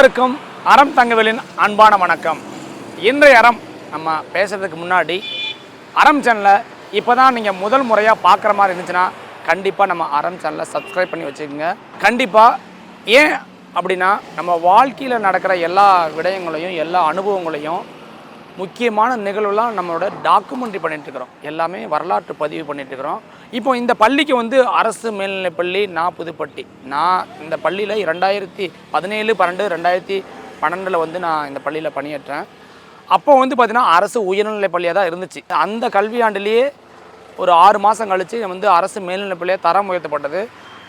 அனைவருக்கும் அறம் தங்கவேலின் அன்பான வணக்கம். இன்றைய அறம் நம்ம பேசுறதுக்கு முன்னாடி அறம் சேனலை இப்போ தான் நீங்கள் முதல் முறையாக பார்க்குற மாதிரி இருந்துச்சுன்னா கண்டிப்பாக நம்ம அறம் சேனலை சப்ஸ்கிரைப் பண்ணி வச்சுக்கோங்க. கண்டிப்பாக ஏன் அப்படின்னா நம்ம வாழ்க்கையில் நடக்கிற எல்லா விடயங்களையும் எல்லா அனுபவங்களையும் முக்கியமான நிகழ்வுலாம் நம்மளோட டாக்குமெண்ட்ரி பண்ணிகிட்ருக்கிறோம். எல்லாமே வரலாற்று பதிவு பண்ணிகிட்ருக்கிறோம். இப்போ இந்த பள்ளிக்கு அரசு மேல்நிலைப்பள்ளி நான் புதுப்பட்டி. நான் இந்த பள்ளியில் 2017-12 நான் இந்த பள்ளியில் பணியேற்றேன். அப்போ பார்த்திங்கன்னா அரசு உயர்நிலைப் பள்ளியாக தான் இருந்துச்சு. அந்த கல்வியாண்டிலேயே ஒரு 6 மாதம் கழித்து அரசு மேல்நிலைப்பள்ளியாக தரம் உயர்த்தப்பட்டது.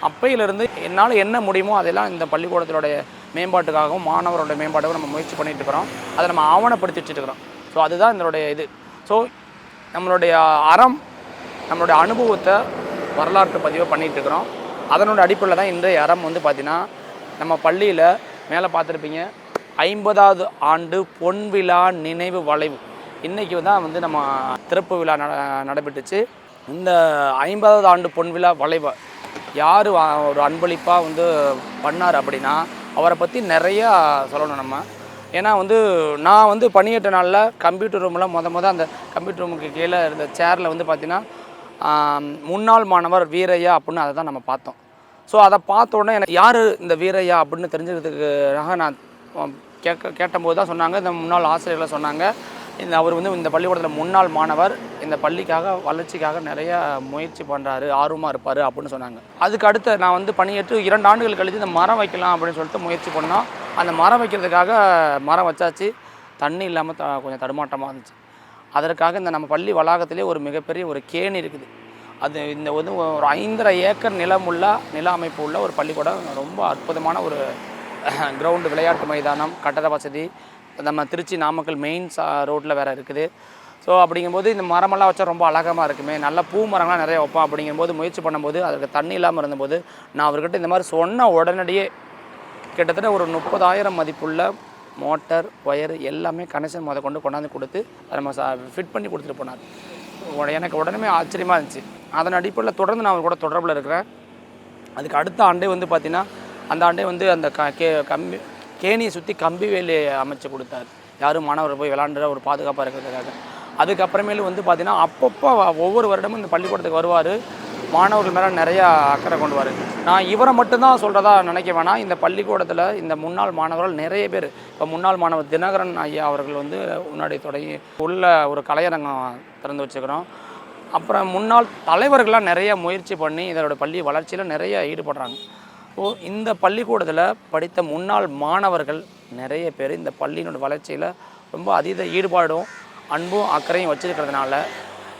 அப்பையிலிருந்து என்னால் என்ன முடியுமோ அதெல்லாம் இந்த பள்ளிக்கூடத்தினுடைய மேம்பாட்டுக்காகவும் மாணவரோட மேம்பாட்டுக்காகவும் நம்ம முயற்சி பண்ணிகிட்டு இருக்கிறோம். அதை நம்ம ஆவணப்படுத்தி வச்சுட்டுருக்கிறோம். ஸோ அதுதான் இதனுடைய இது. ஸோ நம்மளுடைய அறம் நம்மளுடைய அனுபவத்தை வரலாற்று பதிவை பண்ணிகிட்ருக்கிறோம். அதனோட அடிப்படையில் தான் இன்றைய அறம் பார்த்திங்கன்னா நம்ம பள்ளியில் மேலே பார்த்துருப்பீங்க 50வது ஆண்டு பொன்விழா நினைவு வளைவு. இன்றைக்கி தான் நம்ம திறப்பு விழா நடைபெற்றுச்சு. இந்த 50வது ஆண்டு பொன்விழா வளைவை யார் ஒரு அன்பளிப்பாக பண்ணார் அப்படின்னா அவரை பற்றி நிறையா சொல்லணும் நம்ம. ஏன்னா நான் பணியேற்ற நாளில் கம்ப்யூட்டர் ரூமில் அந்த கம்ப்யூட்டர் ரூமுக்கு கீழே இருந்த சேரில் பார்த்திங்கன்னா முன்னாள் மாணவர் வீரையா அப்படின்னு அதை தான் நம்ம பார்த்தோம். ஸோ அதை பார்த்த உடனே எனக்கு யார் இந்த வீரையா அப்படின்னு தெரிஞ்சுக்கிறதுக்காக நான் கேட்டபோது தான் சொன்னாங்க, இந்த முன்னாள் ஆசிரியர்களை சொன்னாங்க, அவர் இந்த பள்ளிக்கூடத்தில் முன்னாள் மாணவர், இந்த பள்ளிக்காக வளர்ச்சிக்காக நிறையா முயற்சி பண்ணுறாரு, ஆர்வமாக இருப்பார் அப்படின்னு சொன்னாங்க. அதுக்கு அடுத்து நான் பணியேற்று 2 ஆண்டுகள் கழித்து இந்த மரம் வைக்கலாம் அப்படின்னு சொல்லிட்டு முயற்சி பண்ணோம். அந்த மரம் வைக்கிறதுக்காக மரம் வச்சாச்சு. தண்ணி இல்லாமல் கொஞ்சம் தடுமாட்டமாக இருந்துச்சு. அதற்காக இந்த நம்ம பள்ளி வளாகத்திலே ஒரு மிகப்பெரிய ஒரு கேணி இருக்குது. அது ஒரு 5.5 ஏக்கர் நில அமைப்பு உள்ள ஒரு பள்ளிக்கூடம். ரொம்ப அற்புதமான ஒரு கிரவுண்டு, விளையாட்டு மைதானம், கட்டட வசதி நம்ம திருச்சி நாமக்கல் மெயின் ரோட்டில் வேறு இருக்குது. ஸோ அப்படிங்கும்போது இந்த மரமெல்லாம் வச்சா ரொம்ப அழகமாக இருக்குமே, நல்ல பூ மரங்கள்லாம் நிறைய வைப்போம் அப்படிங்கும்போது முயற்சி பண்ணும்போது அதுக்கு தண்ணி இல்லாமல் இருந்தபோது நான் அவர்கிட்ட இந்த மாதிரி சொன்ன உடனடியே கிட்டத்தட்ட ஒரு 30,000 மதிப்புள்ள மோட்டர் ஒயர் எல்லாமே கனெக்ஷன் கொண்டாந்து கொடுத்து அதை நம்ம ஃபிட் பண்ணி கொடுத்துட்டு போனார். எனக்கு உடனே ஆச்சரியமாக இருந்துச்சு. அதன் அடிப்படையில் தொடர்ந்து நான் அவர் கூட தொடர்பில் இருக்கிறேன். அதுக்கு அடுத்த ஆண்டே பார்த்திங்கன்னா அந்த ஆண்டே அந்த கேணியை சுற்றி கம்பி வேலி அமைச்சு கொடுத்தார். யாரும் மாணவர்கள் போய் விளாண்டுற ஒரு பாதுகாப்பாக இருக்கிறதுக்காக. அதுக்கப்புறமேலு பார்த்திங்கன்னா அப்பப்போ ஒவ்வொரு வருடமும் இந்த பள்ளிக்கூடத்துக்கு வருவார். மாணவர்கள் மேலே நிறையா அக்கறை கொண்டுவார். நான் இவரை மட்டும்தான் சொல்கிறதா நினைக்க வேணாம். இந்த பள்ளிக்கூடத்தில் இந்த முன்னாள் மாணவர்கள் நிறைய பேர். இப்போ முன்னாள் மாணவர் தினகரன் ஐயா அவர்கள் முன்னாடி தொடங்கி உள்ள ஒரு கலையரங்கம் திறந்து வச்சுக்கிறோம். அப்புறம் முன்னாள் தலைவர்கள்லாம் நிறைய முயற்சி பண்ணி இதோட பள்ளி வளர்ச்சியில் நிறைய ஈடுபடுறாங்க. இந்த பள்ளிக்கூடத்தில் படித்த முன்னாள் மாணவர்கள் நிறைய பேர் இந்த பள்ளியினோட வளர்ச்சியில் ரொம்ப அதீத ஈடுபாடும் அன்பும் அக்கறையும் வச்சுருக்கிறதுனால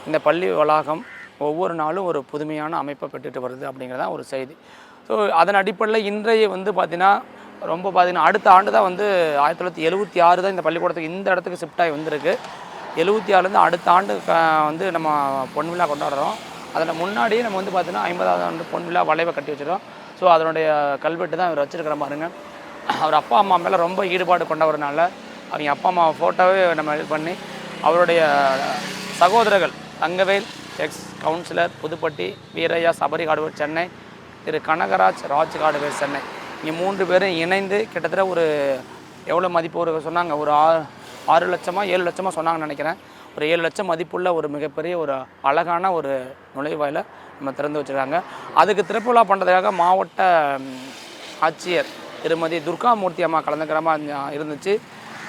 இந்த பள்ளி வளாகம் ஒவ்வொரு நாளும் ஒரு புதுமையான அமைப்பை பெற்றுட்டு வருது அப்படிங்கிறதான் ஒரு செய்தி. ஸோ அதன் அடிப்படையில் இன்றைய பார்த்திங்கன்னா அடுத்த ஆண்டு தான் 1976 தான் இந்த பள்ளிக்கூடத்துக்கு இந்த இடத்துக்கு ஷிஃப்ட் ஆகி வந்திருக்கு. 76லேருந்து அடுத்த ஆண்டு நம்ம பொன்விழா கொண்டாடுறோம். அதில் முன்னாடியே நம்ம பார்த்திங்கன்னா 50வது ஆண்டு பொன்விழா வளைவை கட்டி வச்சுருக்கோம். ஸோ அதனுடைய கல்வெட்டு தான் இவர் வச்சுருக்கிற பாருங்க. அவர் அப்பா அம்மா மேலே ரொம்ப ஈடுபாடு கொண்டவர்னால அவங்க அப்பா அம்மா ஃபோட்டோவே நம்ம இது பண்ணி அவருடைய சகோதரர்கள் தங்கவேல் எக்ஸ் கவுன்சிலர் புதுப்பட்டி, வீரையா சபரி காடுவேர் சென்னை, திரு கனகராஜ் ராஜ் காடுவேர் சென்னை, இங்கே 3 பேரும் இணைந்து கிட்டத்தட்ட ஒரு எவ்வளோ மதிப்பு சொன்னாங்க, ஒரு 6 லட்சமா 7 லட்சமாக சொன்னாங்கன்னு நினைக்கிறேன். ஒரு 7 லட்சம் மதிப்புள்ள ஒரு மிகப்பெரிய ஒரு அழகான ஒரு நுழைவாயில நம்ம திறந்து வச்சுருக்காங்க. அதுக்கு திறப்புலா பண்ணுறதுக்காக மாவட்ட ஆட்சியர் திருமதி துர்காமூர்த்தி அம்மா கலந்துக்கிற மாதிரி இருந்துச்சு.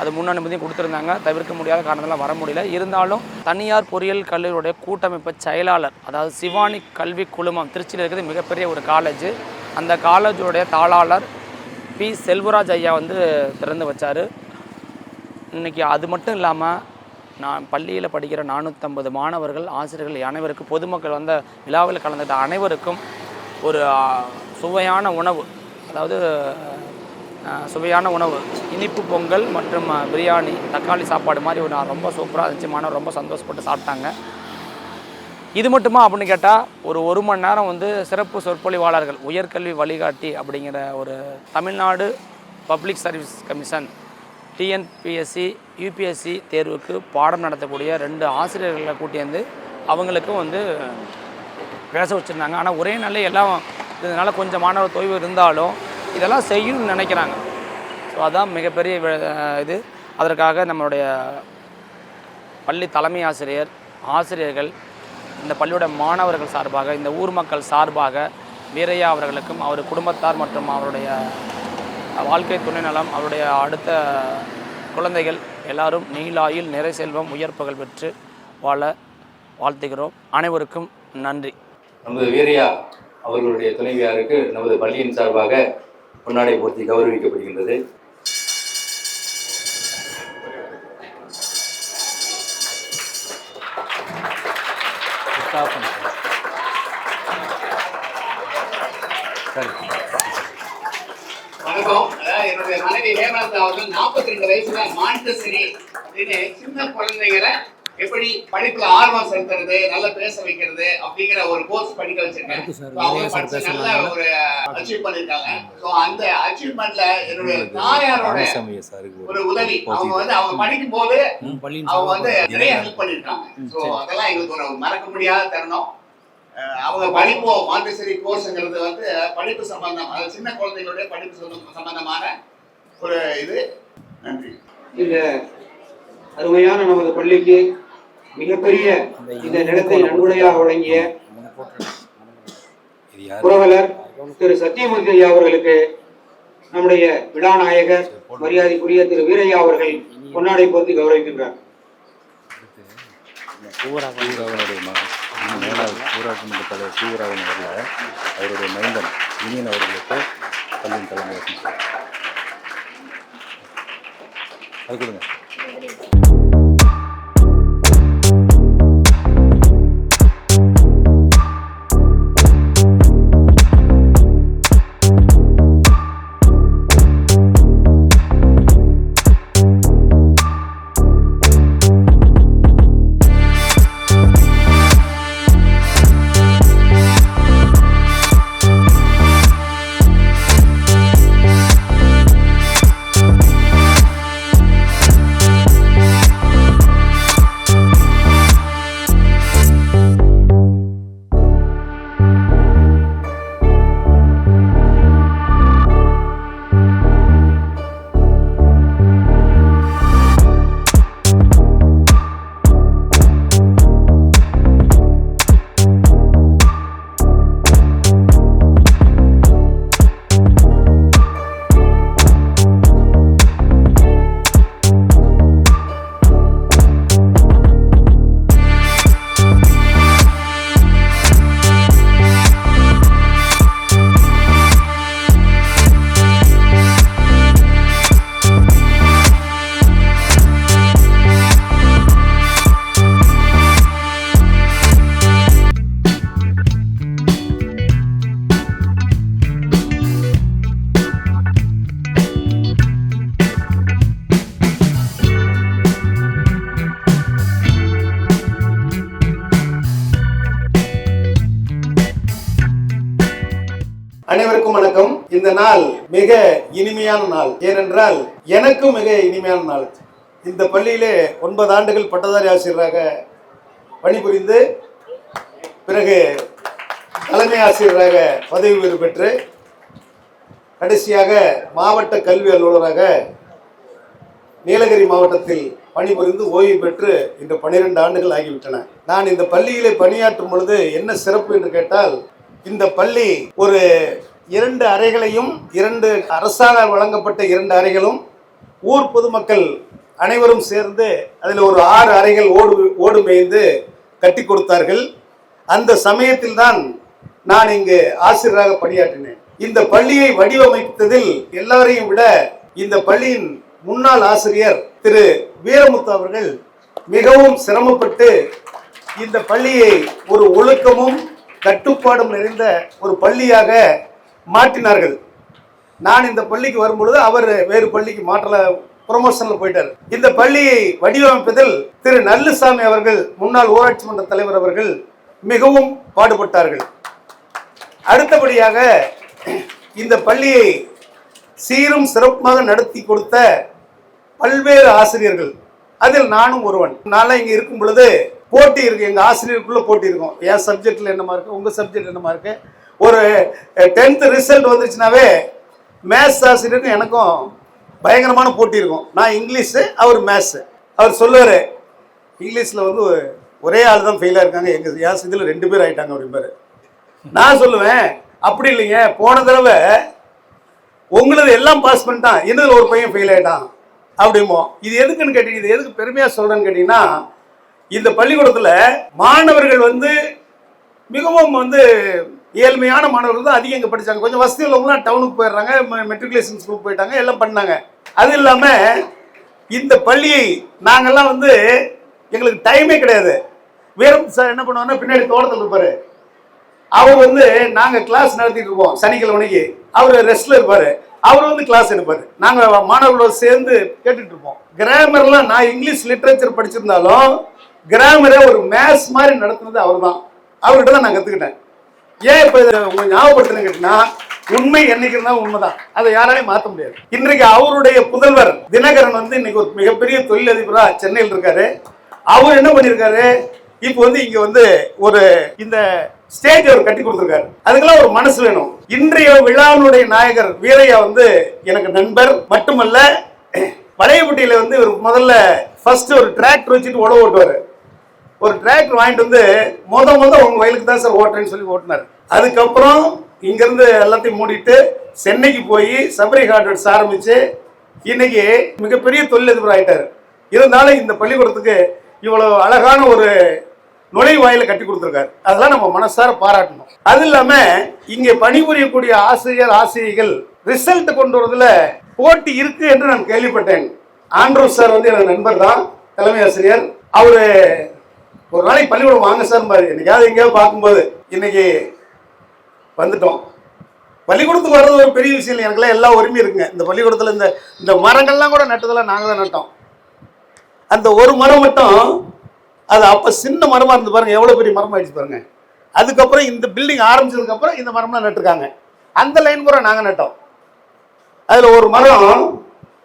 அது முன்னனுமதியும் கொடுத்துருந்தாங்க. தவிர்க்க முடியாத காரணத்தெல்லாம் வர முடியல. இருந்தாலும் தனியார் பொறியியல் கல்லூரியுடைய கூட்டமைப்பு செயலாளர், அதாவது சிவானி கல்வி குழுமம், திருச்சியில் இருக்கிறது மிகப்பெரிய ஒரு காலேஜ். அந்த காலேஜோடைய தாளாளர் பி செல்வராஜ் ஐயா திறந்து வச்சார். இன்றைக்கி அது மட்டும் இல்லாமல் நான் பள்ளியில் படிக்கிற 450 மாணவர்கள், ஆசிரியர்கள் அனைவருக்கும், பொதுமக்கள் விழாவில் கலந்துட்ட அனைவருக்கும் ஒரு சுவையான உணவு, அதாவது சுவையான உணவு, இனிப்பு பொங்கல் மற்றும் பிரியாணி, தக்காளி சாப்பாடு மாதிரி ரொம்ப சூப்பராக இருந்துச்சு. மாணவர் ரொம்ப சந்தோஷப்பட்டு சாப்பிட்டாங்க. இது மட்டுமா அப்படின்னு கேட்டால் ஒரு மணி நேரம் சிறப்பு சொற்பொழிவாளர்கள், உயர்கல்வி வழிகாட்டி அப்படிங்கிற ஒரு Tamil Nadu public service commission TNPSC UPSC தேர்வுக்கு பாடம் நடத்தக்கூடிய 2 ஆசிரியர்களை கூட்டி அவங்களுக்கும் பேச வச்சுருந்தாங்க. ஆனால் ஒரே நாளில் எல்லாம் இதனால் கொஞ்சம் மாணவர் தொய்வு இருந்தாலும் இதெல்லாம் செய்யணும்னு நினைக்கிறாங்க. ஸோ அதுதான் மிகப்பெரிய இது. அதற்காக நம்மளுடைய பள்ளி தலைமை ஆசிரியர், ஆசிரியர்கள், இந்த பள்ளியோட மாணவர்கள் சார்பாக, இந்த ஊர் மக்கள் சார்பாக வீரையா அவர்களுக்கும் அவர் குடும்பத்தார் மற்றும் அவருடைய வாழ்க்கை துணை நலம், அவருடைய அடுத்த குழந்தைகள் எல்லாரும் நீலாயில் நிறை செல்வம் உயர்ப்புகள் பெற்று வாழ வாழ்த்துகிறோம். அனைவருக்கும் நன்றி. நமது வீரையா அவர்களுடைய துணைவியாருக்கு நமது பள்ளியின் சார்பாக பொன்னாடை போர்த்தி கௌரவிக்கப்படுகின்றது. வணக்கம். என்னுடைய மனைவி ஹேமலதா அவர்கள் 42 வயசுல மாண்டசரி அப்படின்னு சின்ன குழந்தைகளை எப்படி படிப்புல ஆர்வம் செலுத்துறது, நல்லா பேச வைக்கிறது அப்படிங்கிற ஒரு கோர்ஸ் படிக்க வச்சிருக்கேன். அவங்க படிச்சு நல்ல ஒரு அச்சீவ் பண்ணிருக்காங்க. ஸோ அந்த அச்சீவ்மெண்ட்ல என்னுடைய தாயாரோட ஒரு உதவி, அவங்க படிக்கும் போது அவங்க நிறைய ஹெல்ப் பண்ணிருக்காங்க. ஸோ அதெல்லாம் எங்களுக்கு ஒரு மறக்க முடியாத தருணம். அவங்க படிப்போம் மாண்டசரி கோர்ஸ்ங்கிறது படிப்பு சம்பந்தம், அதாவது சின்ன குழந்தைகளுடைய படிப்பு சம்பந்தமான ஒரு இது. நன்றி. இந்த அருமையான நமது பள்ளிக்கு மிகப்பெரிய இந்த நிலத்தை நன்கொடையாக வழங்கிய புரவலர் திரு சத்தியமூர்த்தி ஐயா அவர்களுக்கு நம்முடைய விழாநாயகர் மரியாதைக்குரிய திரு வீரையா அவர்கள் பொன்னாடை போர்த்தி கௌரவிக்கின்றார். ஊராட்சி மன்ற தலைவர் சீவராகவன் அவர்கள் அவருடைய மைந்தன் இனியன் அவர்களுக்கு பள்ளியின் தலைமை அது கொடுங்க. அனைவருக்கும் வணக்கம். இந்த நாள் மிக இனிமையான நாள். ஏனென்றால் எனக்கும் மிக இனிமையான நாள். இந்த பள்ளியிலே 9 ஆண்டுகள் பட்டதாரி ஆசிரியராக பணிபுரிந்து பிறகு தலைமை ஆசிரியராக பதவி உயர்வு பெற்று கடைசியாக மாவட்ட கல்வி அலுவலராக நீலகிரி மாவட்டத்தில் பணிபுரிந்து ஓய்வு பெற்று இன்று 12 ஆண்டுகள் ஆகிவிட்டன. நான் இந்த பள்ளியிலே பணியாற்றும் பொழுது என்ன சிறப்பு என்று கேட்டால், இந்த பள்ளி ஒரு 2 அறைகளையும் 2 அரசால் வழங்கப்பட்ட 2 அறைகளும் ஊர் பொதுமக்கள் அனைவரும் சேர்ந்து அதில் ஒரு 6 அறைகள் ஓடு மேய்ந்து கட்டி கொடுத்தார்கள். அந்த சமயத்தில் தான் நான் இங்கு ஆசிரியராக பணியாற்றினேன். இந்த பள்ளியை வடிவமைத்ததில் எல்லாரையும் விட இந்த பள்ளியின் முன்னாள் ஆசிரியர் திரு வீரமுத்து அவர்கள் மிகவும் சிரமப்பட்டு இந்த பள்ளியை ஒரு ஒழுக்கமும் கட்டுப்பாடும் நிறைந்த ஒரு பள்ளியாக மாற்றினார்கள். நான் இந்த பள்ளிக்கு வரும்பொழுது அவர் வேறு பள்ளிக்கு ப்ரொமோஷன்ல போயிட்டார். இந்த பள்ளியை வடிவமைப்பதில் திரு நல்லுசாமி அவர்கள், முன்னாள் ஊராட்சி மன்ற தலைவர் அவர்கள் மிகவும் பாடுபட்டார்கள். அடுத்தபடியாக இந்த பள்ளியை சீரும் சிறப்பாக நடத்தி கொடுத்த பல்வேறு ஆசிரியர்கள், அதில் நானும் ஒருவன். நான்லாம் இங்கே இருக்கும் பொழுது போட்டி இருக்கு, எங்கள் ஆசிரியருக்குள்ள போட்டி இருக்கும். என் சப்ஜெக்டில் என்னமா இருக்கு, உங்கள் சப்ஜெக்ட் என்னமா இருக்கு. ஒரு 10th ரிசல்ட் வந்துருச்சுனாவே மேத்ஸ் ஆசிரியருக்கும் எனக்கும் பயங்கரமான போட்டி இருக்கும். நான் இங்கிலீஷு, அவர் மேத்ஸு. அவர் சொல்லுவார், இங்கிலீஷில் வந்து ஒரே ஆள் தான் ஃபெயிலாக இருக்காங்க, எங்கள் யாஸ் இதில் 2 பேர் ஆகிட்டாங்க அப்படிம்பாரு. நான் சொல்லுவேன், அப்படி இல்லைங்க, போன தடவை உங்களது எல்லாம் பாஸ் பண்ணிட்டான், என்னதில் ஒரு பையன் ஃபெயில் ஆகிட்டான் அப்படிமோ. இது எதுக்குன்னு கேட்டீங்க, இது எதுக்கு பெருமையாக சொல்கிறேன்னு கேட்டிங்கன்னா, இந்த பள்ளிக்கூடத்தில் மாணவர்கள் வந்து மிகவும் வந்து ஏழ்மையான மாணவர்கள் தான் அதிகம் இங்கே படித்தாங்க. கொஞ்சம் வசதி உள்ளவங்களாம் டவுனுக்கு போயிடுறாங்க, மெட்ரிகுலேஷன் ஸ்கூலுக்கு போயிட்டாங்க, எல்லாம் பண்ணாங்க. அது இல்லாமல் இந்த பள்ளியை நாங்கள்லாம் வந்து எங்களுக்கு டைமே கிடையாது. வெறும் சார் என்ன பண்ணுவாங்கன்னா, பின்னாடி தோட்டத்தில் இருப்பார். அவர் வந்து நாங்கள் கிளாஸ் நடத்திட்டு இருப்போம் சனிக்கிழமைக்கு, அவர் ரெஸ்ட்டில் இருப்பார். அவர் வந்து கிளாஸ் எடுப்பார், நாங்கள் மாணவர்களோடு சேர்ந்து கேட்டுட்டு இருப்போம். கிராமர்லாம் நான் இங்கிலீஷ் லிட்ரேச்சர் படிச்சிருந்தாலும் கிராமரை ஒரு மேத்ஸ் மாதிரி நடத்துனது அவர் தான். அவர்கிட்ட தான் நான் கற்றுக்கிட்டேன். ஏன் இப்போ உங்களை ஞாபகப்படுத்துன்னு கேட்டீங்கன்னா, உண்மை என்னைக்கு இருந்தாலும் உண்மைதான், அதை யாராலையும் மாற்ற முடியாது. இன்றைக்கு அவருடைய புதல்வர் தினகரன் வந்து இன்னைக்கு ஒரு மிகப்பெரிய தொழிலதிபராக சென்னையில் இருக்காரு. அவர் என்ன பண்ணியிருக்காரு, இப்போ வந்து இங்க வந்து ஒரு இந்த ஸ்டேஜ் அவர் கட்டி கொடுத்துருக்காரு. அதுக்கெல்லாம் ஒரு மனசு வேணும். இன்றைய விழாவினுடைய நாயகர் வீரையா வந்து எனக்கு நண்பர் மட்டுமல்ல, வளையப்பட்டியில வந்து ஒரு முதல்ல ஃபர்ஸ்ட் ஒரு டிராக்டர் வச்சுட்டு உழவு ஓட்டுவார். ஒரு டிராக்டர் வாங்கிட்டு வந்து முத உங்க வயலுக்கு தான் சார் ஓட்டுறேன்னு சொல்லி ஓட்டினார். அதுக்கப்புறம் இங்கிருந்து எல்லாத்தையும் மூடிட்டு சென்னைக்கு போய் சபரி ஹார்ட்வேர்ஸ் ஆரம்பிச்சு இன்னைக்கு மிகப்பெரிய தொழிலதிபர் ஆயிட்டாரு. இருந்தாலும் இந்த பள்ளிக்கூடத்துக்கு இவ்வளவு அழகான ஒரு நுழைவாயில கட்டி கொடுத்துருக்காரு. அதெல்லாம் நம்ம மனசார பாராட்டணும். அது இல்லாம இங்க பணிபுரியக்கூடிய ஆசிரியர்கள் ரிசல்ட் கொண்டு வரதுல போட்டி இருக்கு என்று நான் கேள்விப்பட்டேன். ஆண்ட்ரூ சார் வந்து எனக்கு நண்பர் தான், தலைமை ஆசிரியர். அவரு ஒரு நாளைக்கு பள்ளிக்கூடம் வாங்க சார் பாரு, என்னைக்காவது எங்கேயாவது பார்க்கும்போது. இன்னைக்கு வந்துட்டோம். பள்ளிக்கூடத்துக்கு வர்றது ஒரு பெரிய விஷயம் இல்லை, எனக்குலாம் எல்லா உரிமையும் இருக்குங்க. இந்த பள்ளிக்கூடத்தில் இந்த மரங்கள்லாம் கூட நட்டதெல்லாம் நாங்கள் தான் நட்டோம். அந்த ஒரு மரம் மட்டும் அது அப்போ சின்ன மரமாக இருந்து பாருங்க, எவ்வளோ பெரிய மரம் ஆயிடுச்சு பாருங்க. அதுக்கப்புறம் இந்த பில்டிங் ஆரம்பிச்சதுக்கப்புறம் இந்த மரம்லாம் நட்டுருக்காங்க. அந்த லைன் கூட நாங்கள் நட்டோம். அதில் ஒரு மரம்,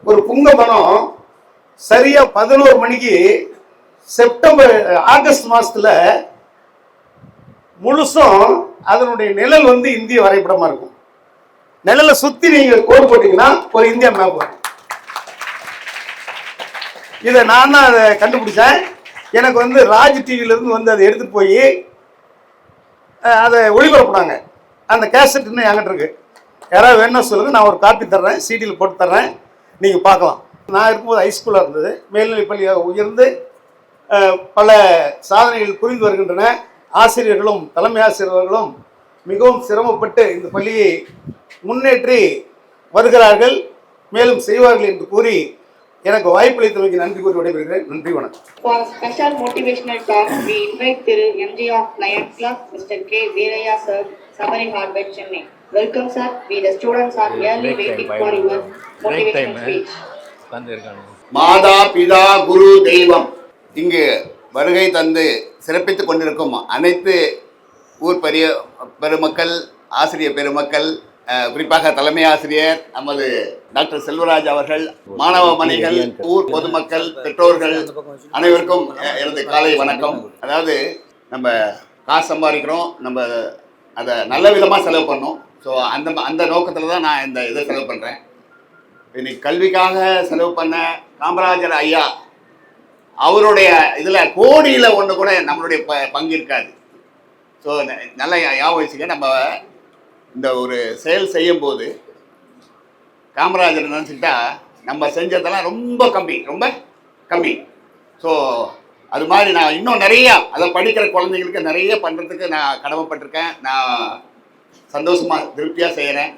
ஒரு புங்க மரம் சரியா 11 மணிக்கு ஆகஸ்ட் மாசத்துல முழுசும் அதனுடைய நிழல் வந்து இந்திய வரைபடமா இருக்கும். நிழலை சுத்தி நீங்க கோடு போட்டீங்கன்னா ஒரு இந்தியா மேப் வரும். இதை நான் தான் அதை கண்டுபிடிச்சேன். எனக்கு வந்து ராஜ் டிவில இருந்து வந்து அதை எடுத்துட்டு போய் அதை ஒளிபரப்புனாங்க. அந்த கேசட் இன்னும் என்கிட்ட இருக்கு. யாராவது வேணும்னா சொல்லுங்க, நான் ஒரு காப்பி தர்றேன், சிடியில் போட்டு தர்றேன், நீங்க பார்க்கலாம். நான் இருக்கும்போது ஹைஸ்கூலாக இருந்தது, மேல்நிலைப்பள்ளியாக உயர்ந்து பல சாதனைகள் புரிந்து வருகின்றன. ஆசிரியர்களும் தலைமை ஆசிரியர்களும் மிகவும் சிரமப்பட்டு இந்த பள்ளியை முன்னேற்றி வருகிறார்கள், மேலும் செய்வார்கள் என்று கூறி எனக்கு வாய்ப்பளித்தமைக்கு நன்றி கூறி விடைபெறுகிறேன். நன்றி, வணக்கம். For a special motivational talk, we invite Thiru MG of Lions Club, Mr. K. Veeraya sir, Sabari Hardware, Chennai. Welcome sir. We the students are eagerly waiting for your motivational speech. மாதா பிதா குரு தெய்வம் இங்கு வருகை தந்து சிறப்பித்துக் கொண்டிருக்கும் அனைத்து ஊர் பெருமக்கள், ஆசிரியர் பெருமக்கள், குறிப்பாக தலைமை ஆசிரியர் நமது டாக்டர் செல்வராஜ் அவர்கள், மாணவ மணிகள், ஊர் பொதுமக்கள், பெற்றோர்கள் அனைவருக்கும் எனது காலை வணக்கம். அதாவது நம்ம காசு சம்பாதிக்கிறோம், நம்ம அதை நல்ல விதமாக செலவு பண்ணோம். ஸோ அந்த நோக்கத்தில் தான் நான் இந்த இதை செலவு பண்ணுறேன். இன்னைக்கு கல்விக்காக செலவு பண்ண காமராஜர் ஐயா அவருடைய இதில் கோடியில் ஒன்று கூட நம்மளுடைய பங்கு இருக்காது. ஸோ நல்லா ஞாபகம் வச்சுக்க, நம்ம இந்த ஒரு செயல் செய்யும்போது காமராஜர் நினச்சிக்கிட்டா நம்ம செஞ்சதெல்லாம் ரொம்ப கம்மி. ஸோ அது மாதிரி நான் இன்னும் நிறையா அதை படிக்கிற குழந்தைங்களுக்கு நிறைய பண்ணுறதுக்கு நான் கடமைப்பட்டிருக்கேன். நான் சந்தோஷமாக திருப்தியாக செய்கிறேன்.